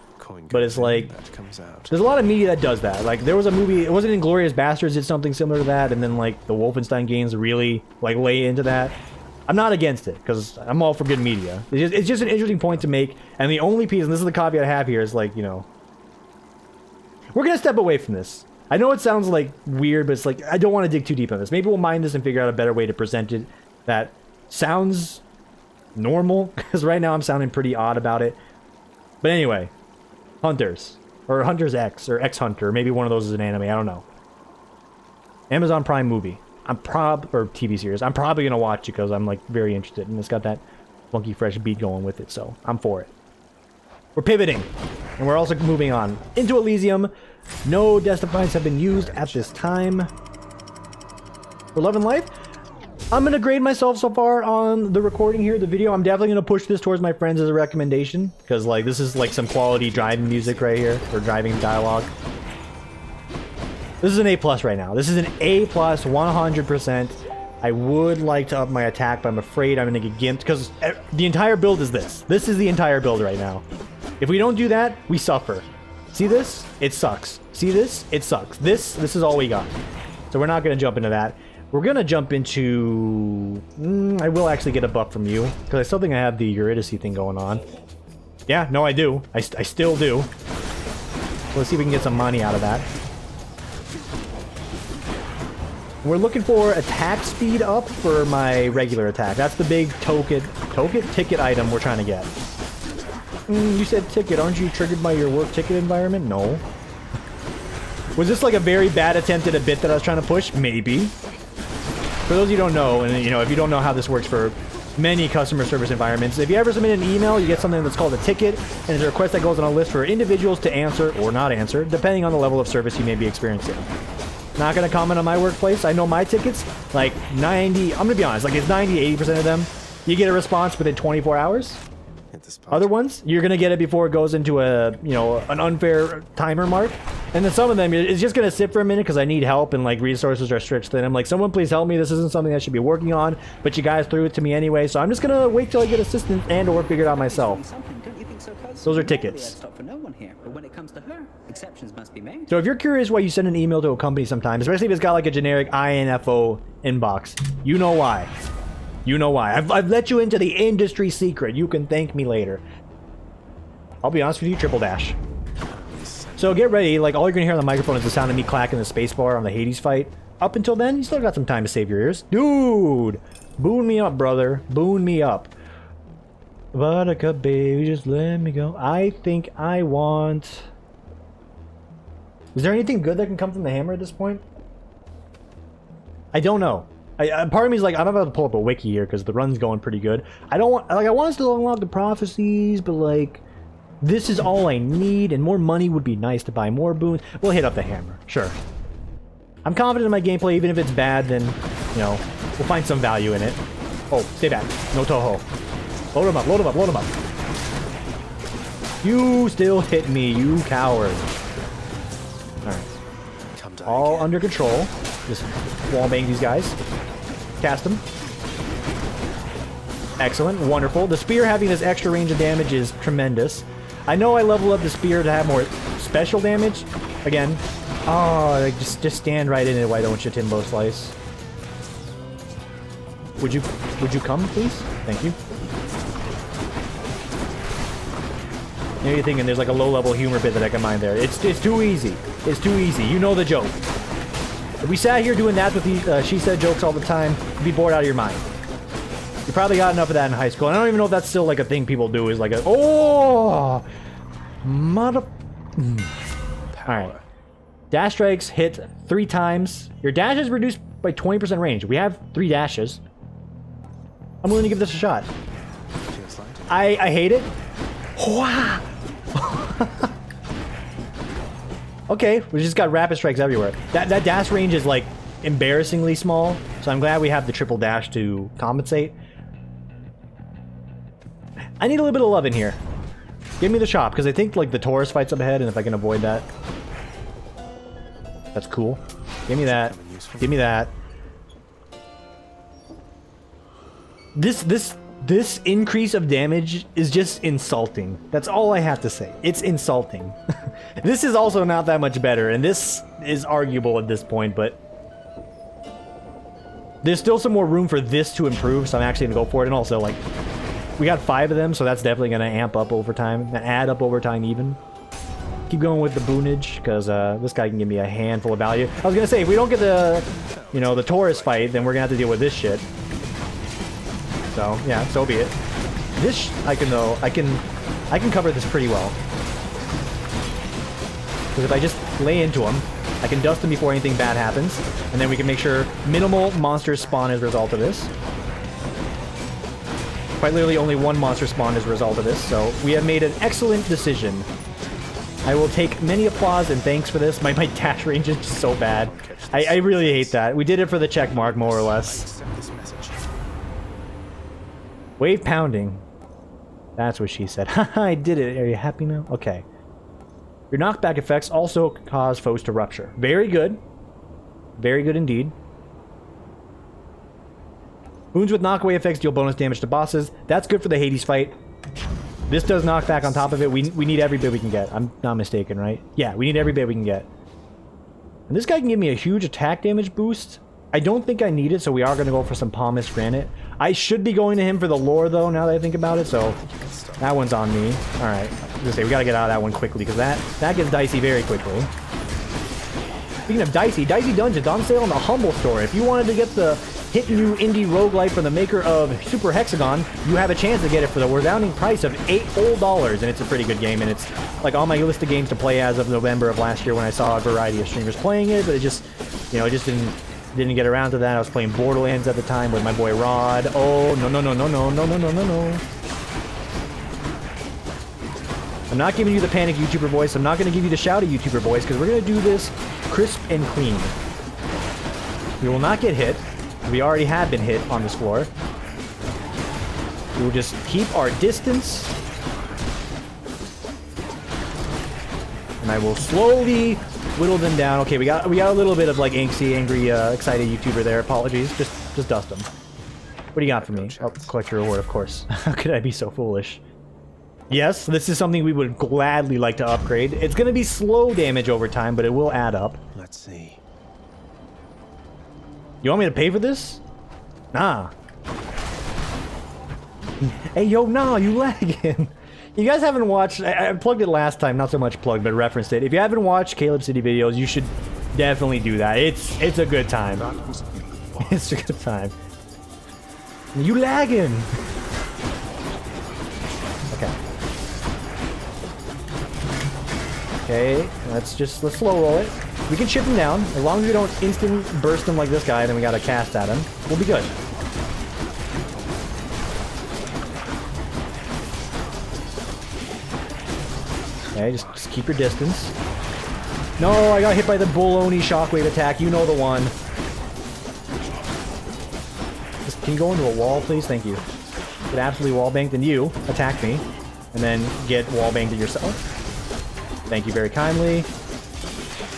but it's like That comes out. there's a lot of media that does that. Like there was a movie, it wasn't Inglourious Basterds did something similar to that, and then like the Wolfenstein games really like lay into that. I'm not against it, because I'm all for good media. It's just an interesting point to make, and the only piece, and this is the caveat I have here, is like, you know, we're going to step away from this. I know it sounds like weird, but it's like, I don't want to dig too deep on this. Maybe we'll mind this and figure out a better way to present it that sounds normal, because right now I'm sounding pretty odd about it. But anyway, Hunters, or Hunters X, or X Hunter, maybe one of those is an anime, I don't know. Amazon Prime movie. or TV series. I'm probably going to watch it because I'm like very interested, and it's got that funky fresh beat going with it, so I'm for it. We're pivoting, and we're also moving on into Elysium. No death defiance have been used at this time. For Love and Life, I'm going to grade myself so far on the recording here, the video. I'm definitely going to push this towards my friends as a recommendation, because like this is like some quality driving music right here, or driving dialogue. This is an A+ right now. This is an A+, 100%. I would like to up my attack, but I'm afraid I'm going to get gimped, because the entire build is this. This is the entire build right now. If we don't do that, we suffer. See this? It sucks. See this? It sucks. This is all we got. So we're not going to jump into that. We're going to jump into... I will actually get a buff from you, because I still think I have the Eurydice thing going on. Yeah, no, I do. I still do. Let's see if we can get some money out of that. We're looking for attack speed up for my regular attack. That's the big ticket item we're trying to get. You said ticket. Aren't you triggered by your work ticket environment? No. Was this like a very bad attempt at a bit that I was trying to push? Maybe. For those of you who don't know, and you know, if you don't know how this works for many customer service environments, if you ever submit an email, you get something that's called a ticket, and it's a request that goes on a list for individuals to answer or not answer, depending on the level of service you may be experiencing. Not going to comment on my workplace. I know my tickets, like 90, I'm going to be honest, like it's 90-80% of them, you get a response within 24 hours. at this point. Other ones, you're gonna get it before it goes into a, you know, an unfair timer mark. And then some of them, it's just gonna sit for a minute because I need help and like resources are stretched thin. I'm like, someone please help me. This isn't something I should be working on, but you guys threw it to me anyway. So I'm just gonna wait till I get assistance and or figure it out myself. Those are tickets. So if you're curious why you send an email to a company sometimes, especially if it's got like a generic INFO inbox, you know why. You know why. I've let you into the industry secret. You can thank me later. I'll be honest with you, triple dash. So get ready. Like, all you're gonna hear on the microphone is the sound of me clacking the spacebar on the Hades fight. Up until then, you still got some time to save your ears. Dude! Boon me up, brother. Boon me up. Buttercup, baby, just let me go. I think I want... Is there anything good that can come from the hammer at this point? I don't know. Part of me is like, I'm about to pull up a wiki here because the run's going pretty good. I don't want, like, I want us to unlock the prophecies, but like, this is all I need, and more money would be nice to buy more boons. We'll hit up the hammer, sure. I'm confident in my gameplay, even if it's bad, then, you know, we'll find some value in it. Oh, stay back. No Toho. Load him up, load him up, load him up. You still hit me, you coward. Alright. All under control. Just wallbang these guys. Cast them. Excellent. Wonderful. The spear having this extra range of damage is tremendous. I know I level up the spear to have more special damage. Again. Oh, like just stand right in it. Why don't you, Timbo Slice? Would you come, please? Thank you. You know, you're thinking there's like a low-level humor bit that I can mine there. It's too easy. It's too easy. You know the joke. If we sat here doing that with these she said jokes all the time, you'd be bored out of your mind. You probably got enough of that in high school. And I don't even know if that's still like a thing people do. Is like a mother. All right. Dash strikes hit 3 times. Your dash is reduced by 20% range. We have 3 dashes. I'm willing to give this a shot. I hate it. Okay, we just got rapid strikes everywhere. That dash range is like embarrassingly small, so I'm glad we have the triple dash to compensate. I need a little bit of love in here. Give me the chop, because I think like the Taurus fight's up ahead, and if I can avoid that, that's cool. Give me that. Give me that. This increase of damage is just insulting. That's all I have to say. It's insulting. This is also not that much better, and this is arguable at this point, but there's still some more room for this to improve, so I'm actually gonna go for it. And also, like, we got 5 of them, so that's definitely gonna amp up over time, add up over time even. Keep going with the boonage, because this guy can give me a handful of value. I was gonna say, if we don't get the, you know, the Taurus fight, then we're gonna have to deal with this shit. So yeah, so be it. This I can cover this pretty well. Because if I just lay into him, I can dust him before anything bad happens, and then we can make sure minimal monsters spawn as a result of this. Quite literally only 1 monster spawned as a result of this, so we have made an excellent decision. I will take many applause and thanks for this. My dash range is just so bad. I really hate that. We did it for the check mark, more or less. Wave pounding. That's what she said. Haha, I did it. Are you happy now? Okay. Your knockback effects also cause foes to rupture. Very good. Very good indeed. Wounds with knockaway effects deal bonus damage to bosses. That's good for the Hades fight. This does knockback on top of it. We need every bit we can get. I'm not mistaken, right? Yeah, we need every bit we can get. And this guy can give me a huge attack damage boost. I don't think I need it, so we are going to go for some Palmist Granite. I should be going to him for the lore, though, now that I think about it, so that one's on me. Alright, I was going to say, we got to get out of that one quickly, because that gets dicey very quickly. Speaking of dicey, Dicey Dungeons on sale in the Humble Store. If you wanted to get the hit new indie roguelite from the maker of Super Hexagon, you have a chance to get it for the resounding price of $8 whole, and it's a pretty good game, and it's like on my list of games to play as of November of last year when I saw a variety of streamers playing it, but it just, you know, it just didn't get around to that. I was playing Borderlands at the time with my boy Rod. Oh, no. I'm not giving you the panic YouTuber voice. I'm not going to give you the shouty YouTuber voice, because we're going to do this crisp and clean. We will not get hit. We already have been hit on this floor. We will just keep our distance. And I will slowly whittle them down. Okay, we got a little bit of like angsty, angry, excited YouTuber there. Apologies. Just dust them. What do you got for me? Oh, collect your reward, of course. How could I be so foolish? Yes, this is something we would gladly like to upgrade. It's going to be slow damage over time, but it will add up. Let's see. You want me to pay for this? Nah. Hey, yo, nah, you lagging. You guys haven't watched... I plugged it last time, not so much plugged, but referenced it. If you haven't watched Caleb City videos, you should definitely do that. It's a good time. It's a good time. You lagging. Okay. Okay, let's slow roll it. We can chip him down. As long as we don't instant burst him like this guy, then we gotta cast at him. We'll be good. Okay, just keep your distance. No, I got hit by the Bologna shockwave attack. You know the one. Just, can you go into a wall, please? Thank you. Get absolutely wallbanged, and you attack me. And then get wallbanged yourself. Thank you very kindly.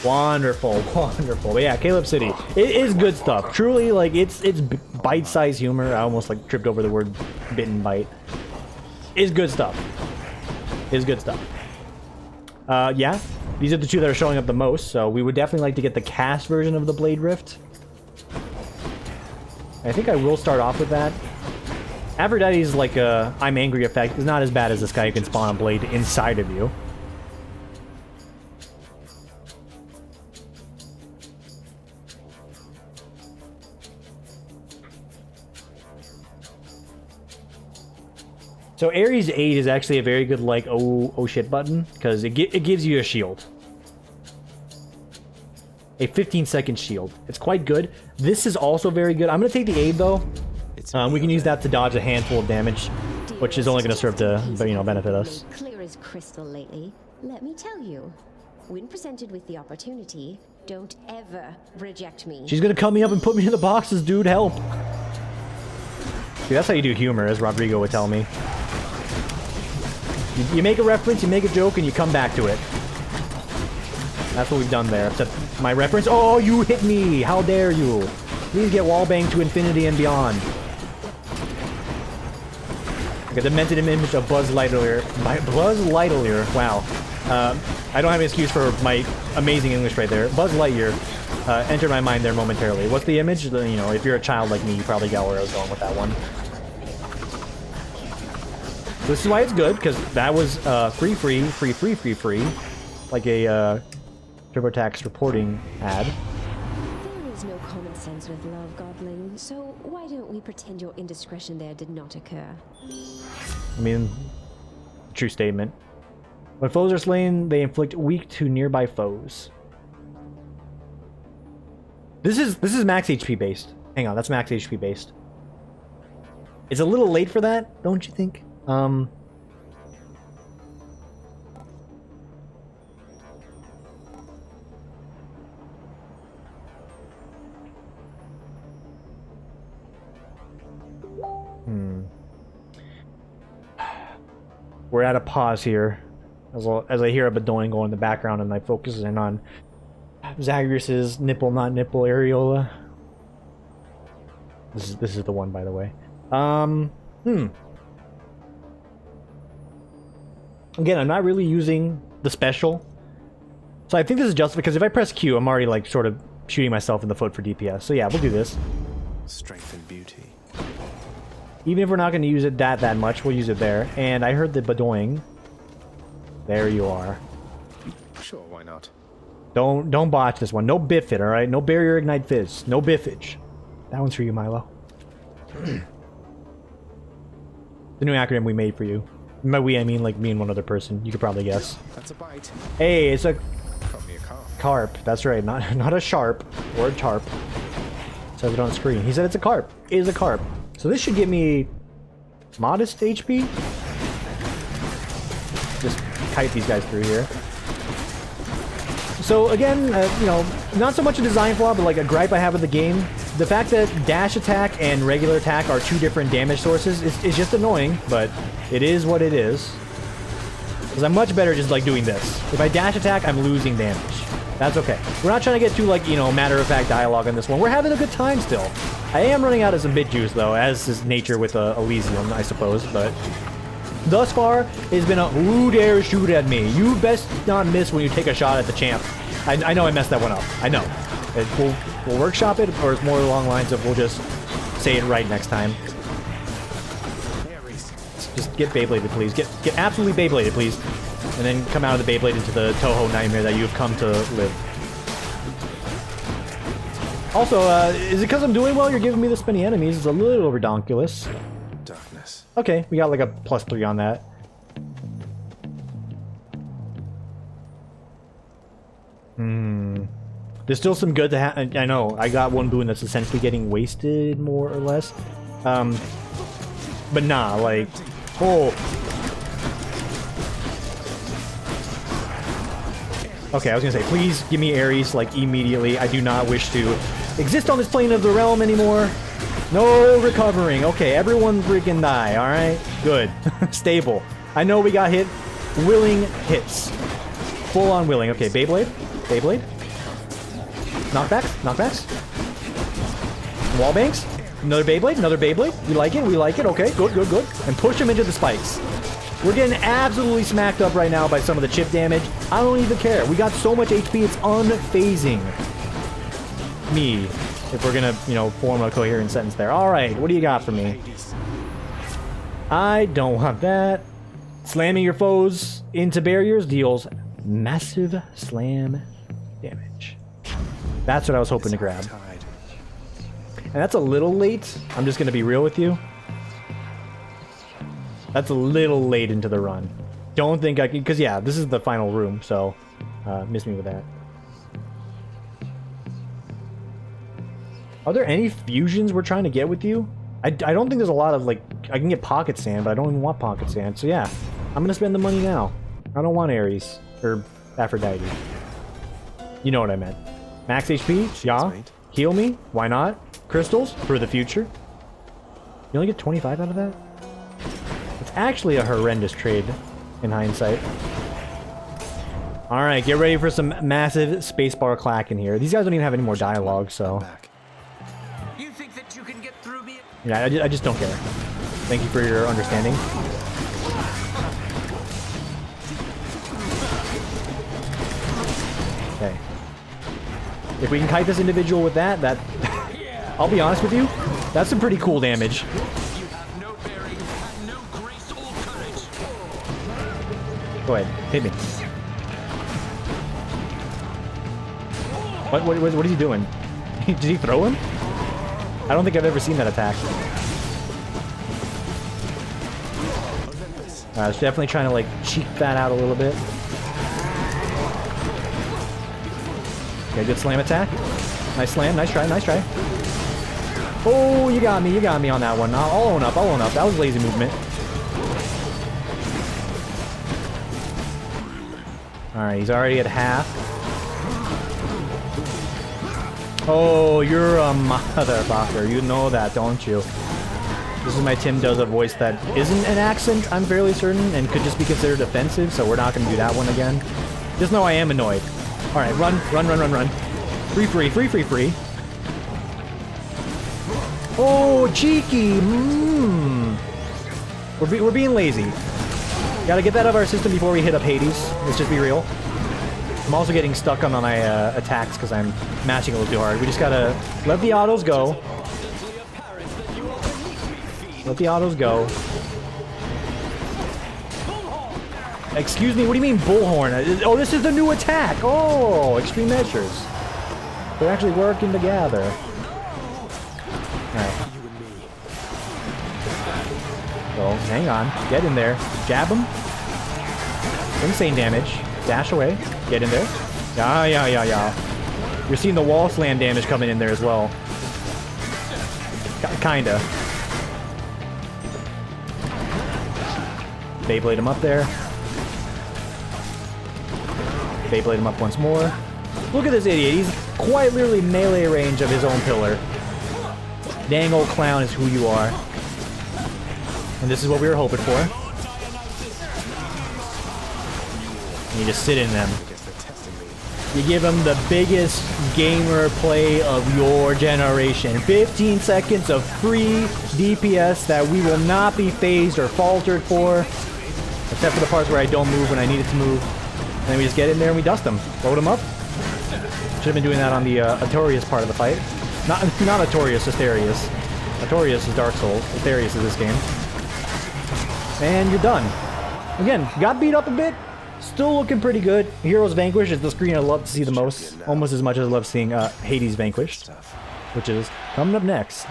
Wonderful, wonderful. But yeah, Caleb City. It is good stuff. Truly, like, it's bite-sized humor. I almost, like, tripped over the word bit and bite. It's good stuff. It's good stuff. Yeah, these are the two that are showing up the most, so we would definitely like to get the cast version of the Blade Rift. I think I will start off with that. Aphrodite's, like, I'm angry effect is not as bad as this guy who can spawn a blade inside of you. So Ares 8 is actually a very good, like, oh shit button, because it gives you a shield. A 15-second shield. It's quite good. This is also very good. I'm going to take the aid, though. We can use that to dodge a handful of damage, which is only going to serve to, you know, benefit us. Clear as crystal lately. Let me tell you, when presented with the opportunity, don't ever reject me. She's going to cut me up and put me in the boxes, dude. Help. See, that's how you do humor, as Rodrigo would tell me. You make a reference, you make a joke, and you come back to it. That's what we've done there. Except my reference... Oh, you hit me! How dare you! Please get wallbanged to infinity and beyond. I got the demented image of Buzz Lightyear. Buzz Lightyear. Wow. I don't have an excuse for my amazing English right there. Buzz Lightyear entered my mind there momentarily. What's the image? You know, if you're a child like me, you probably got where I was going with that one. This is why it's good, because that was free, like a TurboTax reporting ad. There is no common sense with love, Godling, so why don't we pretend your indiscretion there did not occur? I mean, true statement. When foes are slain, they inflict weak to nearby foes. This is max HP based. Hang on, that's max HP based. It's a little late for that, don't you think? We're at a pause here, as I hear a Bedoin go in the background, and I focus in on Zagreus's nipple, not nipple areola. This is the one, by the way. Again, I'm not really using the special, so I think this is just because if I press Q, I'm already like sort of shooting myself in the foot for DPS. So yeah, we'll do this. Strength and beauty. Even if we're not going to use it that much, we'll use it there. And I heard the Bedoing. There you are. Sure, why not? Don't botch this one. No Biffid, all right? No barrier ignite fizz. No Biffage. That one's for you, Milo. The new acronym we made for you. By we, I mean like me and one other person. You could probably guess. That's a bite. Hey, it's a Caught me a carp. carp. That's right. Not a sharp or a tarp. It says it on screen. He said it's a carp. It is a carp. So this should give me modest HP. Just kite these guys through here. So again, you know, not so much a design flaw, but like a gripe I have with the game. the fact that dash attack and regular attack are two different damage sources is just annoying, but it is what it is. Because I'm much better just like doing this. If I dash attack, I'm losing damage. That's okay. We're not trying to get too like, you know, matter-of-fact dialogue on this one. We're having a good time still. I am running out of some bit juice though, as is nature with Elysium, I suppose, but thus far, it's been a who dare shoot at me. You best not miss when you take a shot at the champ. I know I messed that one up. I know. We'll workshop it, or it's more along the lines of we'll just say it right next time. Just get Beybladed, please. Get absolutely Beybladed, please. And then come out of the Beyblade into the Toho nightmare that you've come to live. Also, is it because I'm doing well you're giving me this many enemies? It's a little redonkulous. Darkness. Okay, we got like a +3 on that. There's still some good to have. I know, I got one boon that's essentially getting wasted, more or less. But nah, like... Oh! Okay, I was gonna say, please give me Ares, like, immediately. I do not wish to exist on this plane of the realm anymore. No recovering. Okay, everyone freaking die, alright? Good. Stable. I know we got hit. Willing hits. Full on willing. Okay, Beyblade. Beyblade. Knockbacks. Knockbacks. Wall banks. Another Beyblade. Another Beyblade. We like it. We like it. Okay, good, good, good. And push him into the spikes. We're getting absolutely smacked up right now by some of the chip damage. I don't even care. We got so much HP, it's unfazing me. If we're gonna, you know, form a coherent sentence there. Alright, what do you got for me? I don't want that. Slamming your foes into barriers deals massive slam damage. That's what I was hoping to grab. And that's a little late. I'm just gonna be real with you. That's a little late into the run. Don't think I can, because yeah, this is the final room, so miss me with that. Are there any fusions we're trying to get with you? I don't think there's a lot of, like, I can get pocket sand, but I don't even want pocket sand. So yeah, I'm gonna spend the money now. I don't want Ares, or Aphrodite. You know what I meant. Max HP? Yeah. Heal me? Why not? Crystals? For the future? You only get 25 out of that? It's actually a horrendous trade, in hindsight. Alright, get ready for some massive spacebar clack in here. These guys don't even have any more dialogue, so... You think that you can get through me? Yeah, I just don't care. Thank you for your understanding. Okay. If we can kite this individual with that, I'll be honest with you, that's some pretty cool damage. You have no bearing, and no grace or courage. Go ahead, hit me. What is he doing? Did he throw him? I don't think I've ever seen that attack. I was definitely trying to like cheat that out a little bit. Okay, good slam attack. Nice slam, nice try, nice try. Oh, you got me on that one. I'll own up, I'll own up. That was lazy movement. Alright, he's already at half. Oh, you're a motherfucker. You know that, don't you? This is my Tim does a voice that isn't an accent, I'm fairly certain, and could just be considered offensive, so we're not going to do that one again. Just know I am annoyed. Alright, run. Free. Oh, cheeky! We're being lazy. Gotta get that out of our system before we hit up Hades. Let's just be real. I'm also getting stuck on my attacks because I'm mashing a little too hard. We just gotta let the autos go. Let the autos go. Excuse me, what do you mean bullhorn? Oh, this is the new attack! Oh, extreme measures. They're actually working together. Alright. So, hang on. Get in there. Jab him. Insane damage. Dash away. Get in there. Yeah. You're seeing the wall slam damage coming in there as well. Kinda. Beyblade him up there. Beyblade him up once more. Look at this idiot. He's quite literally melee range of his own pillar. Dang old clown is who you are. And this is what we were hoping for. You just sit in them. You give them the biggest gamer play of your generation. 15 seconds of free DPS that we will not be phased or faltered for. Except for the parts where I don't move when I need it to move. And then we just get in there and we dust them. Load them up. Should have been doing that on the Artorias part of the fight. Not Artorias, Asterius. Artorias is Dark Souls. Asterius is this game. And you're done. Again, got beat up a bit. Still looking pretty good. Heroes Vanquished is the screen I love to see the most. Almost as much as I love seeing Hades Vanquished. Which is coming up next.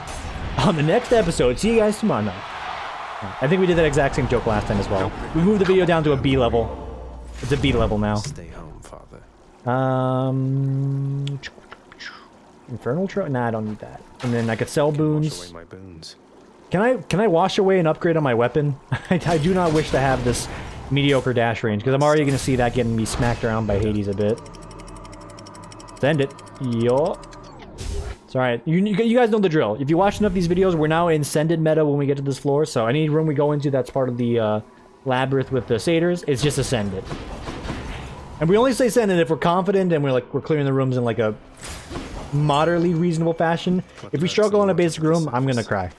On the next episode. See you guys tomorrow. No. I think we did that exact same joke last time as well. We moved the video down to a B level. It's a B level now. Stay home, father. Infernal Trophy? Nah, I don't need that. And then I could sell boons. Wash away my boons. Can I wash away an upgrade on my weapon? I do not wish to have this mediocre dash range, because I'm already going to see that getting me smacked around by Hades a bit. Send it. Yo. It's alright. You guys know the drill. If you watch enough of these videos, we're now in Send It meta when we get to this floor, so any room we go into that's part of the labyrinth with the satyrs, it's just a Send It. And we only say Send It if we're confident and we're clearing the rooms in like a moderately reasonable fashion. If we struggle on a basic room, I'm gonna cry.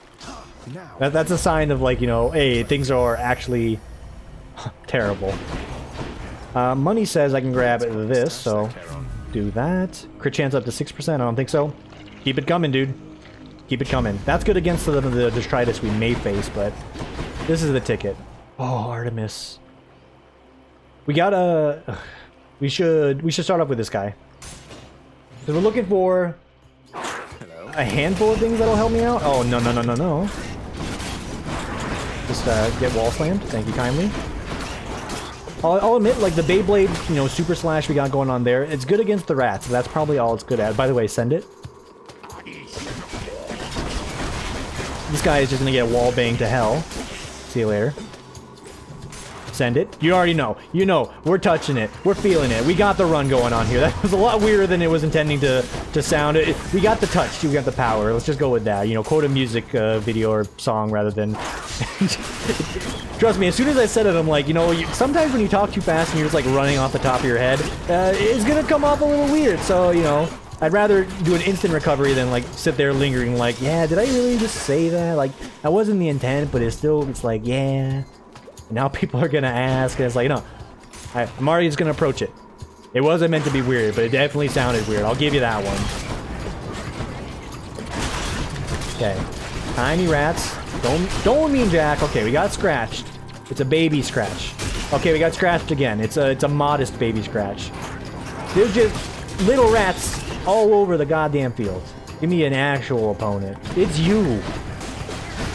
That's a sign of, like, you know, hey, things are actually terrible. Money says I can grab this, so do that. Crit chance up to 6%, I don't think so. Keep it coming, dude. Keep it coming. That's good against the detritus we may face, but this is the ticket. Oh, Artemis. We gotta... We should start off with this guy. Because we're looking for a handful of things that'll help me out. Oh, no. Just get wall slammed. Thank you kindly. I'll admit, like, the Beyblade, you know, super slash we got going on there, it's good against the rats. That's probably all it's good at. By the way, send it. This guy is just gonna get wall banged to hell. See you later. Send it. You already know. You know, we're touching it. We're feeling it. We got the run going on here. That was a lot weirder than it was intending to sound. We got the touch. We got the power. Let's just go with that. You know, quote a music video or song rather than... Trust me, as soon as I said it, I'm like, you know, sometimes when you talk too fast and you're just like running off the top of your head, it's gonna come off a little weird. So, you know, I'd rather do an instant recovery than like sit there lingering like, yeah, did I really just say that? Like, that wasn't the intent, but it's like, yeah. And now people are gonna ask, and it's like, no, I'm already just gonna approach it. It wasn't meant to be weird, but it definitely sounded weird. I'll give you that one. Okay, tiny rats. Don't mean Jack. Okay, we got scratched. It's a baby scratch. Okay, we got scratched again. It's a modest baby scratch. There's just little rats all over the goddamn field. Give me an actual opponent. It's you.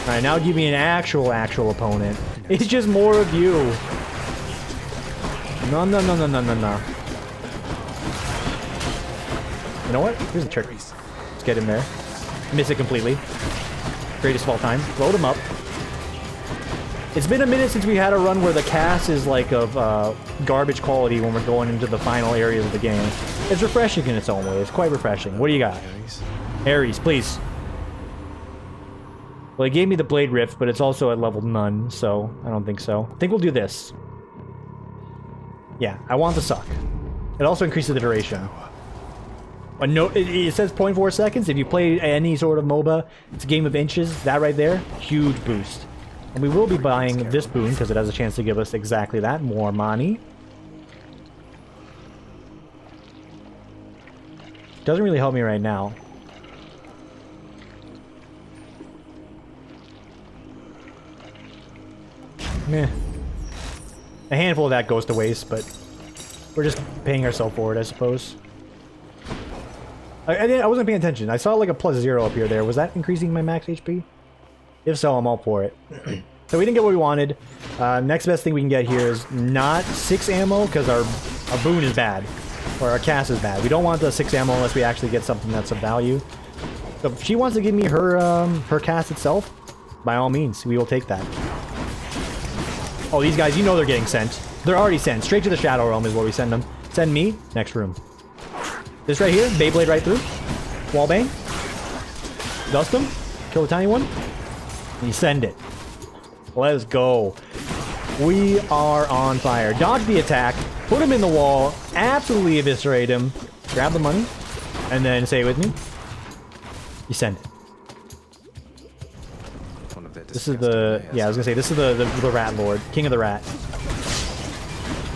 All right, now give me an actual opponent. It's just more of you. No. You know what? Here's a trick. Let's get in there. Miss it completely. Greatest of all time. Load him up. It's been a minute since we had a run where the cast is like of garbage quality when we're going into the final areas of the game. It's refreshing in its own way. It's quite refreshing. What do you got? Ares, please. Well, it gave me the Blade Rift, but it's also at level none, so I don't think so. I think we'll do this. Yeah, I want the suck. It also increases the duration. But no, it says 0.4 seconds. If you play any sort of MOBA, it's a game of inches. That right there, huge boost. And we will be buying this boon because it has a chance to give us exactly that. More money. Doesn't really help me right now. Meh. A handful of that goes to waste, but we're just paying ourselves for it, I suppose. I wasn't paying attention. I saw like a +0 up here there. Was that increasing my max HP? If so, I'm all for it. So we didn't get what we wanted. Next best thing we can get here is not 6 ammo, because our boon is bad. Or our cast is bad. We don't want the 6 ammo unless we actually get something that's of value. So if she wants to give me her cast itself, by all means, we will take that. Oh, these guys, you know they're getting sent. They're already sent. Straight to the Shadow Realm is where we send them. Send me, next room. This right here, Beyblade right through. Wallbang. Dust them. Kill the tiny one. And you send it. Let's go. We are on fire. Dodge the attack. Put him in the wall. Absolutely eviscerate him. Grab the money. And then say it with me. You send it. This is the... Yeah, I was gonna say, this is the Rat Lord. King of the Rat.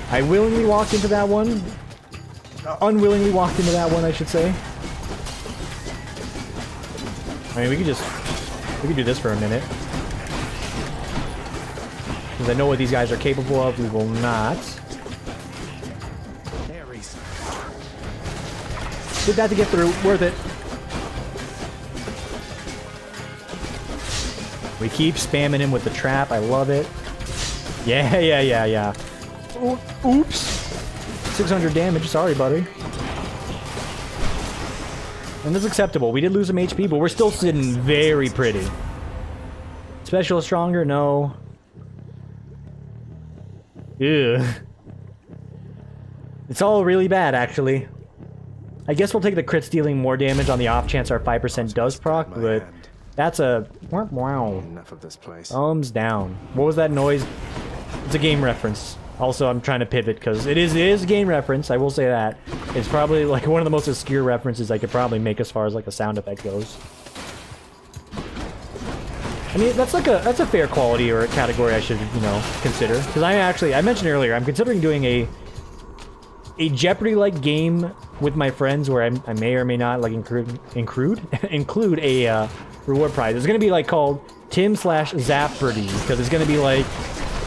I willingly walked into that one. Unwillingly walked into that one, I should say. I mean, we could do this for a minute. Because I know what these guys are capable of. We will not. Did that to get through. Worth it. We keep spamming him with the trap. I love it. Yeah. Oops. 600 damage. Sorry, buddy. And this is acceptable. We did lose some HP, but we're still sitting very pretty. Special stronger? No. Ew. It's all really bad, actually. I guess we'll take the crit stealing more damage on the off chance our 5% does proc, but that's a... Wow. Enough of this place. Thumbs down. What was that noise? It's a game reference. Also, I'm trying to pivot because it is a game reference. I will say that. It's probably like one of the most obscure references I could probably make as far as like a sound effect goes. I mean, that's a fair quality or a category I should, you know, consider. Because I mentioned earlier, I'm considering doing a Jeopardy-like game with my friends where I may or may not like include a reward prize. It's gonna be like called Tim/Zapperdy because it's gonna be like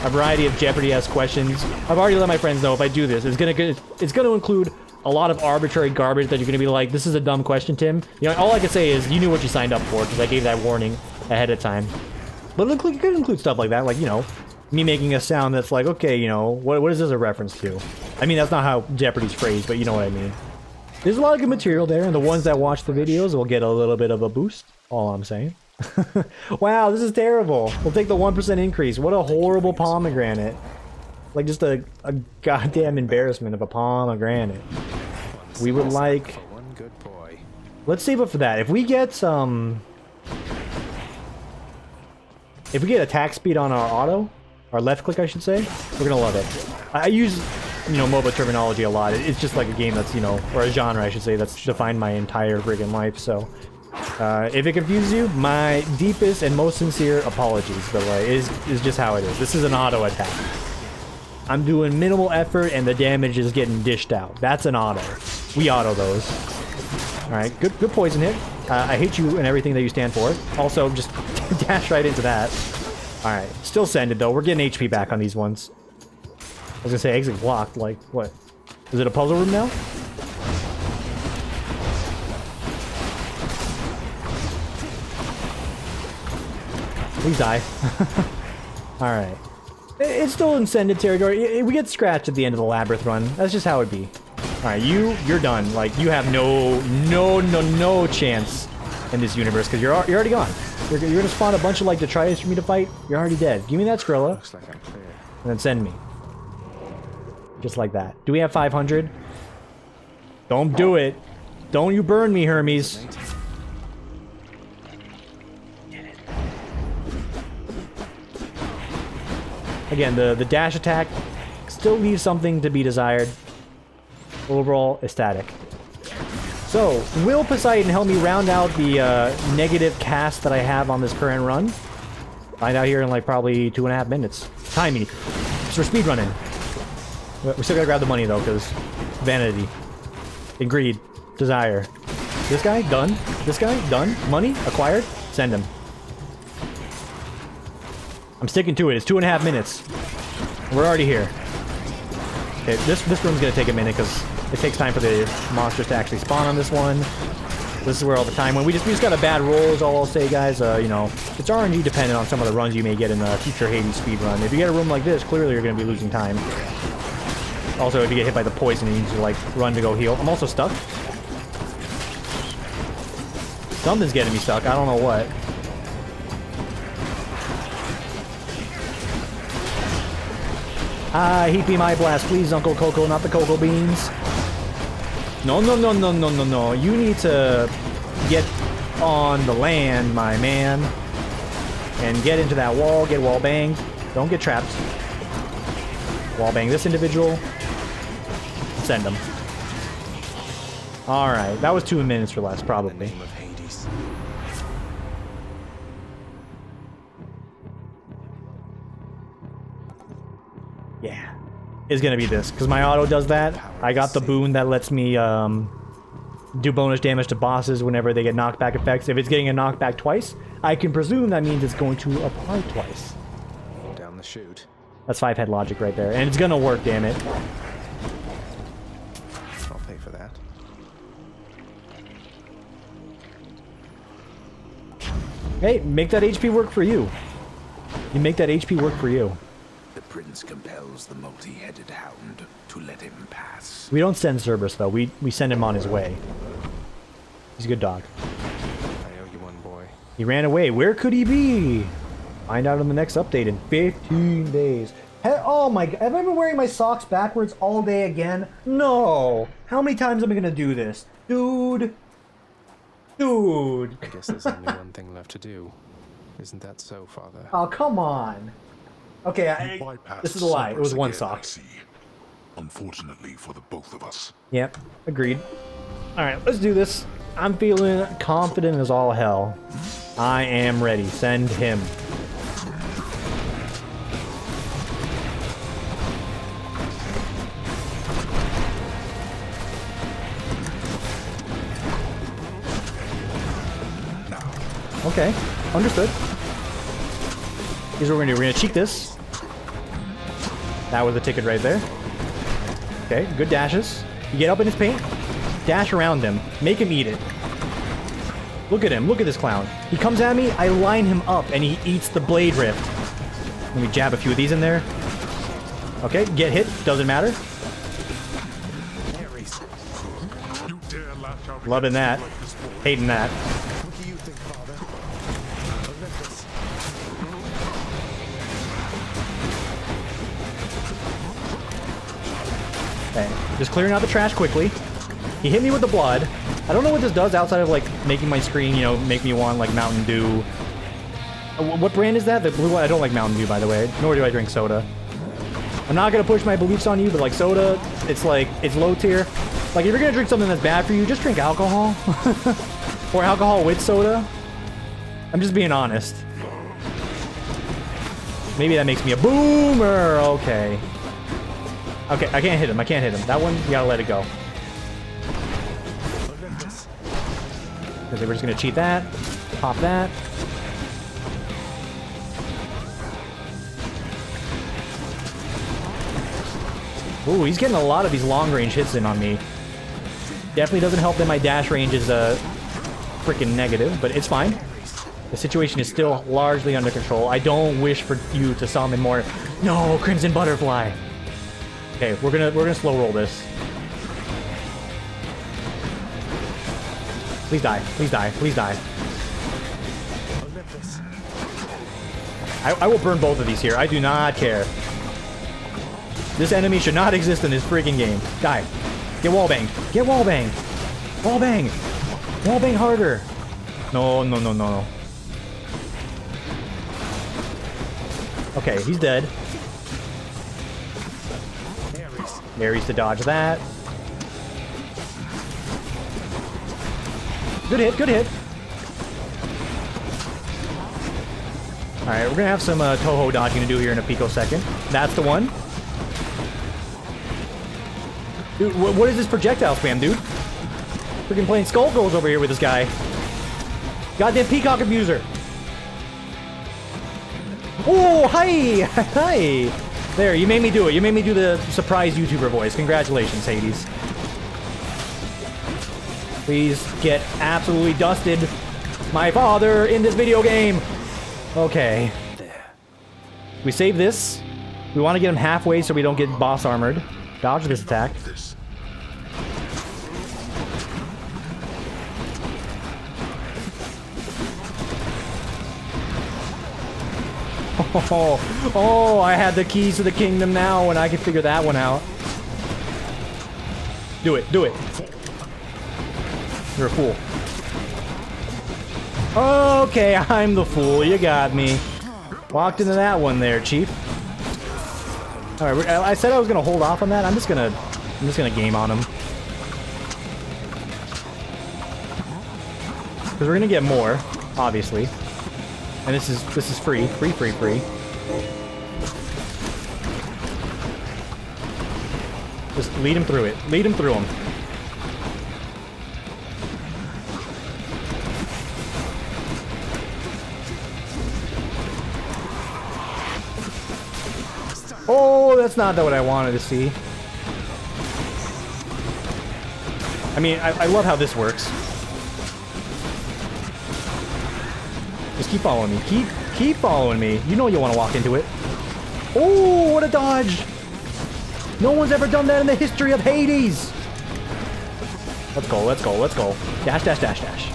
a variety of Jeopardy-esque questions. I've already let my friends know if I do this, it's gonna include a lot of arbitrary garbage that you're gonna be like, this is a dumb question, Tim. You know, all I can say is you knew what you signed up for because I gave that warning ahead of time. But it could include stuff like that, like, you know, me making a sound that's like, okay, you know, what is this a reference to? I mean, that's not how Jeopardy's phrased, but you know what I mean. There's a lot of good material there, and the ones that watch the videos will get a little bit of a boost. All I'm saying. Wow, this is terrible. We'll take the 1% increase. What a horrible pomegranate. Like, just a goddamn embarrassment of a pomegranate. We would like... Let's save up for that. If we get some... If we get attack speed on our auto, our left click I should say, we're gonna love it. I use, you know, MOBA terminology a lot. It's just like a game that's, you know, or a genre I should say, that's defined my entire friggin' life, so... if it confuses you, my deepest and most sincere apologies, but like, is just how it is. This is an auto attack. I'm doing minimal effort and the damage is getting dished out. That's an auto. We auto those. Alright, good poison hit. I hate you and everything that you stand for. Also, just dash right into that. Alright, still send it though. We're getting HP back on these ones. I was gonna say exit blocked, like, what? Is it a puzzle room now? Please die. Alright. It's still in Sended territory. We get scratched at the end of the Labyrinth run. That's just how it be. Alright, you're done. Like, you have no chance in this universe, because you're already gone. You're gonna spawn a bunch of, like, detritus for me to fight. You're already dead. Give me that Skrilla. Looks like I'm clear. And then send me. Just like that. Do we have 500? Don't do it. Don't you burn me, Hermes. Again, the dash attack still leaves something to be desired. Overall, ecstatic. So, will Poseidon help me round out the negative cast that I have on this current run? Find out here in like probably 2.5 minutes. Time me. So we're speedrunning. We still gotta grab the money though, because vanity. And greed. Desire. This guy? Done. This guy? Done. Money? Acquired? Send him. I'm sticking to it. It's 2.5 minutes. We're already here. Okay, this room's gonna take a minute because it takes time for the monsters to actually spawn on this one. This is where all the time went. We just got a bad roll is all I'll say, guys. You know, it's RNG dependent on some of the runs you may get in the future Hades speedrun. If you get a room like this, clearly you're gonna be losing time. Also, if you get hit by the poison, you need to like run to go heal. I'm also stuck. Something's getting me stuck. I don't know what. Heat beam eye blast, please, Uncle Coco, not the cocoa beans. No. You need to get on the land, my man. And get into that wall, get wall banged. Don't get trapped. Wall bang this individual. Send him. Alright, that was 2 minutes or less, probably. Name of Hades. Yeah. It's gonna be this, because my auto does that. I got the boon that lets me do bonus damage to bosses whenever they get knockback effects. If it's getting a knockback twice, I can presume that means it's going to apply twice. Down the chute. That's 5-head logic right there. And it's gonna work, damn it. I'll pay for that. Hey, make that HP work for you. You make that HP work for you. The prince compels the multi-headed hound to let him pass. We don't send Cerberus, though. We send him on his way. He's a good dog. I owe you one, boy. He ran away. Where could he be? Find out in the next update in 15 days. Oh my god. Have I been wearing my socks backwards all day again? No. How many times am I going to do this? Dude. Dude. I guess there's only one thing left to do. Isn't that so, Father? Oh, come on. Okay, this is a lie. It was one sock. Unfortunately for the both of us. Yep, agreed. Alright, let's do this. I'm feeling confident as all hell. I am ready. Send him. Okay, understood. Here's what we're gonna do. We're gonna cheek this. That was the ticket right there. Okay, good dashes. You get up in his paint, dash around him, make him eat it. Look at him, look at this clown. He comes at me, I line him up, and he eats the blade rift. Let me jab a few of these in there. Okay, get hit, doesn't matter. Loving that. Hating that. Okay, just clearing out the trash quickly. He hit me with the blood. I don't know what this does outside of, like, making my screen, you know, make me want, like, Mountain Dew. What brand is that? The blue one? I don't like Mountain Dew, by the way. Nor do I drink soda. I'm not gonna push my beliefs on you, but, like, soda, it's, like, it's low tier. Like, if you're gonna drink something that's bad for you, just drink alcohol. Or alcohol with soda. I'm just being honest. Maybe that makes me a boomer. Okay. Okay, I can't hit him. I can't hit him. That one, you gotta let it go. Because they were just gonna cheat that. Pop that. Ooh, he's getting a lot of these long-range hits in on me. Definitely doesn't help that my dash range is freaking negative, but it's fine. The situation is still largely under control. I don't wish for you to summon more. No, Crimson Butterfly. Okay, we're gonna slow roll this. Please die. Please die. Please die. I will burn both of these here. I do not care. This enemy should not exist in this freaking game. Die. Get wall banged. Get wall banged. Wall bang. Wall bang harder. No, no, no, no, no. Okay, he's dead. Ares to dodge that. Good hit, good hit. Alright, we're gonna have some Toho dodging to do here in a picosecond. That's the one. Dude, what is this projectile spam, dude? Freaking playing Skullgirls over here with this guy. Goddamn peacock abuser. Oh, hi! Hi! There, you made me do it. You made me do the surprise YouTuber voice. Congratulations, Hades. Please get absolutely dusted. My father in this video game. Okay. We save this. We want to get him halfway so we don't get boss armored. Dodge this attack. Oh, I had the keys to the kingdom now, and I can figure that one out. Do it, do it. You're a fool. Okay, I'm the fool. You got me. Walked into that one there, Chief. All right, I said I was gonna hold off on that. I'm just gonna game on him because we're gonna get more, obviously. And this is free. Just lead him through it. Lead him through him. Oh, that's not what I wanted to see. I mean, I love how this works. Just keep following me. Keep following me. You know you want to walk into it. Oh, what a dodge! No one's ever done that in the history of Hades! Let's go, let's go, let's go. Dash, dash, dash, dash.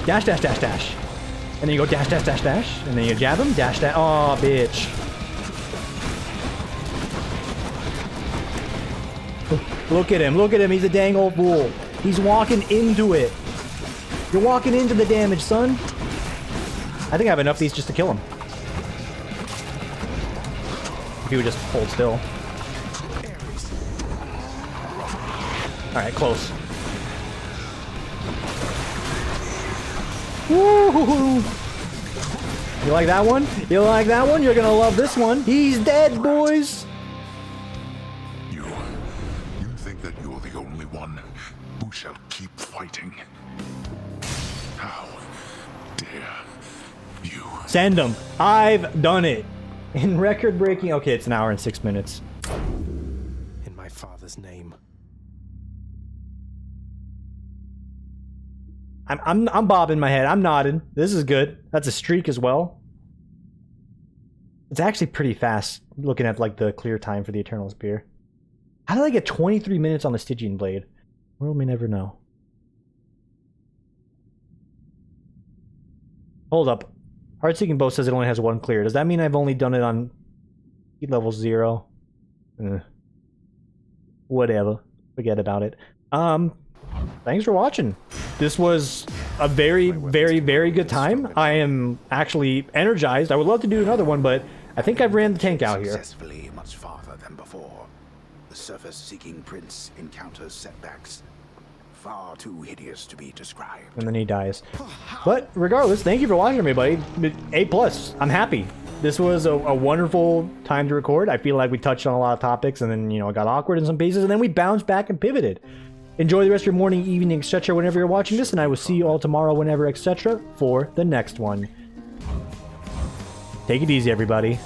Dash, dash, dash, dash. And then you go dash, dash, dash, dash. And then you jab him, dash, dash. Aw, bitch. Look at him, he's a dang old fool. He's walking into it. You're walking into the damage, son. I think I have enough of these just to kill him. If he would just hold still. Alright, close. Woo! You like that one? You like that one? You're gonna love this one. He's dead, boys! You think that you're the only one who shall keep fighting? How dare you? Send him. I've done it. In record-breaking... Okay, it's an hour and 6 minutes. In my father's name. I'm bobbing my head. I'm nodding. This is good. That's a streak as well. It's actually pretty fast looking at like the clear time for the Eternal Spear. How did I get 23 minutes on the Stygian Blade? World may never know. Hold up. Heart-Seeking Bow says it only has one clear. Does that mean I've only done it on level 0? Whatever. Forget about it. Thanks for watching. This was a very, very, very good time. I am actually energized. I would love to do another one, but I think I've ran the tank out here. Successfully much farther than before. The surface-seeking prince encounters setbacks far too hideous to be described. And then he dies. But regardless, thank you for watching, everybody. A+. I'm happy. This was a wonderful time to record. I feel like we touched on a lot of topics, and then, you know, it got awkward in some pieces, and then we bounced back and pivoted. Enjoy the rest of your morning, evening, etc. whenever you're watching this, and I will see you all tomorrow whenever, etc. for the next one. Take it easy, everybody.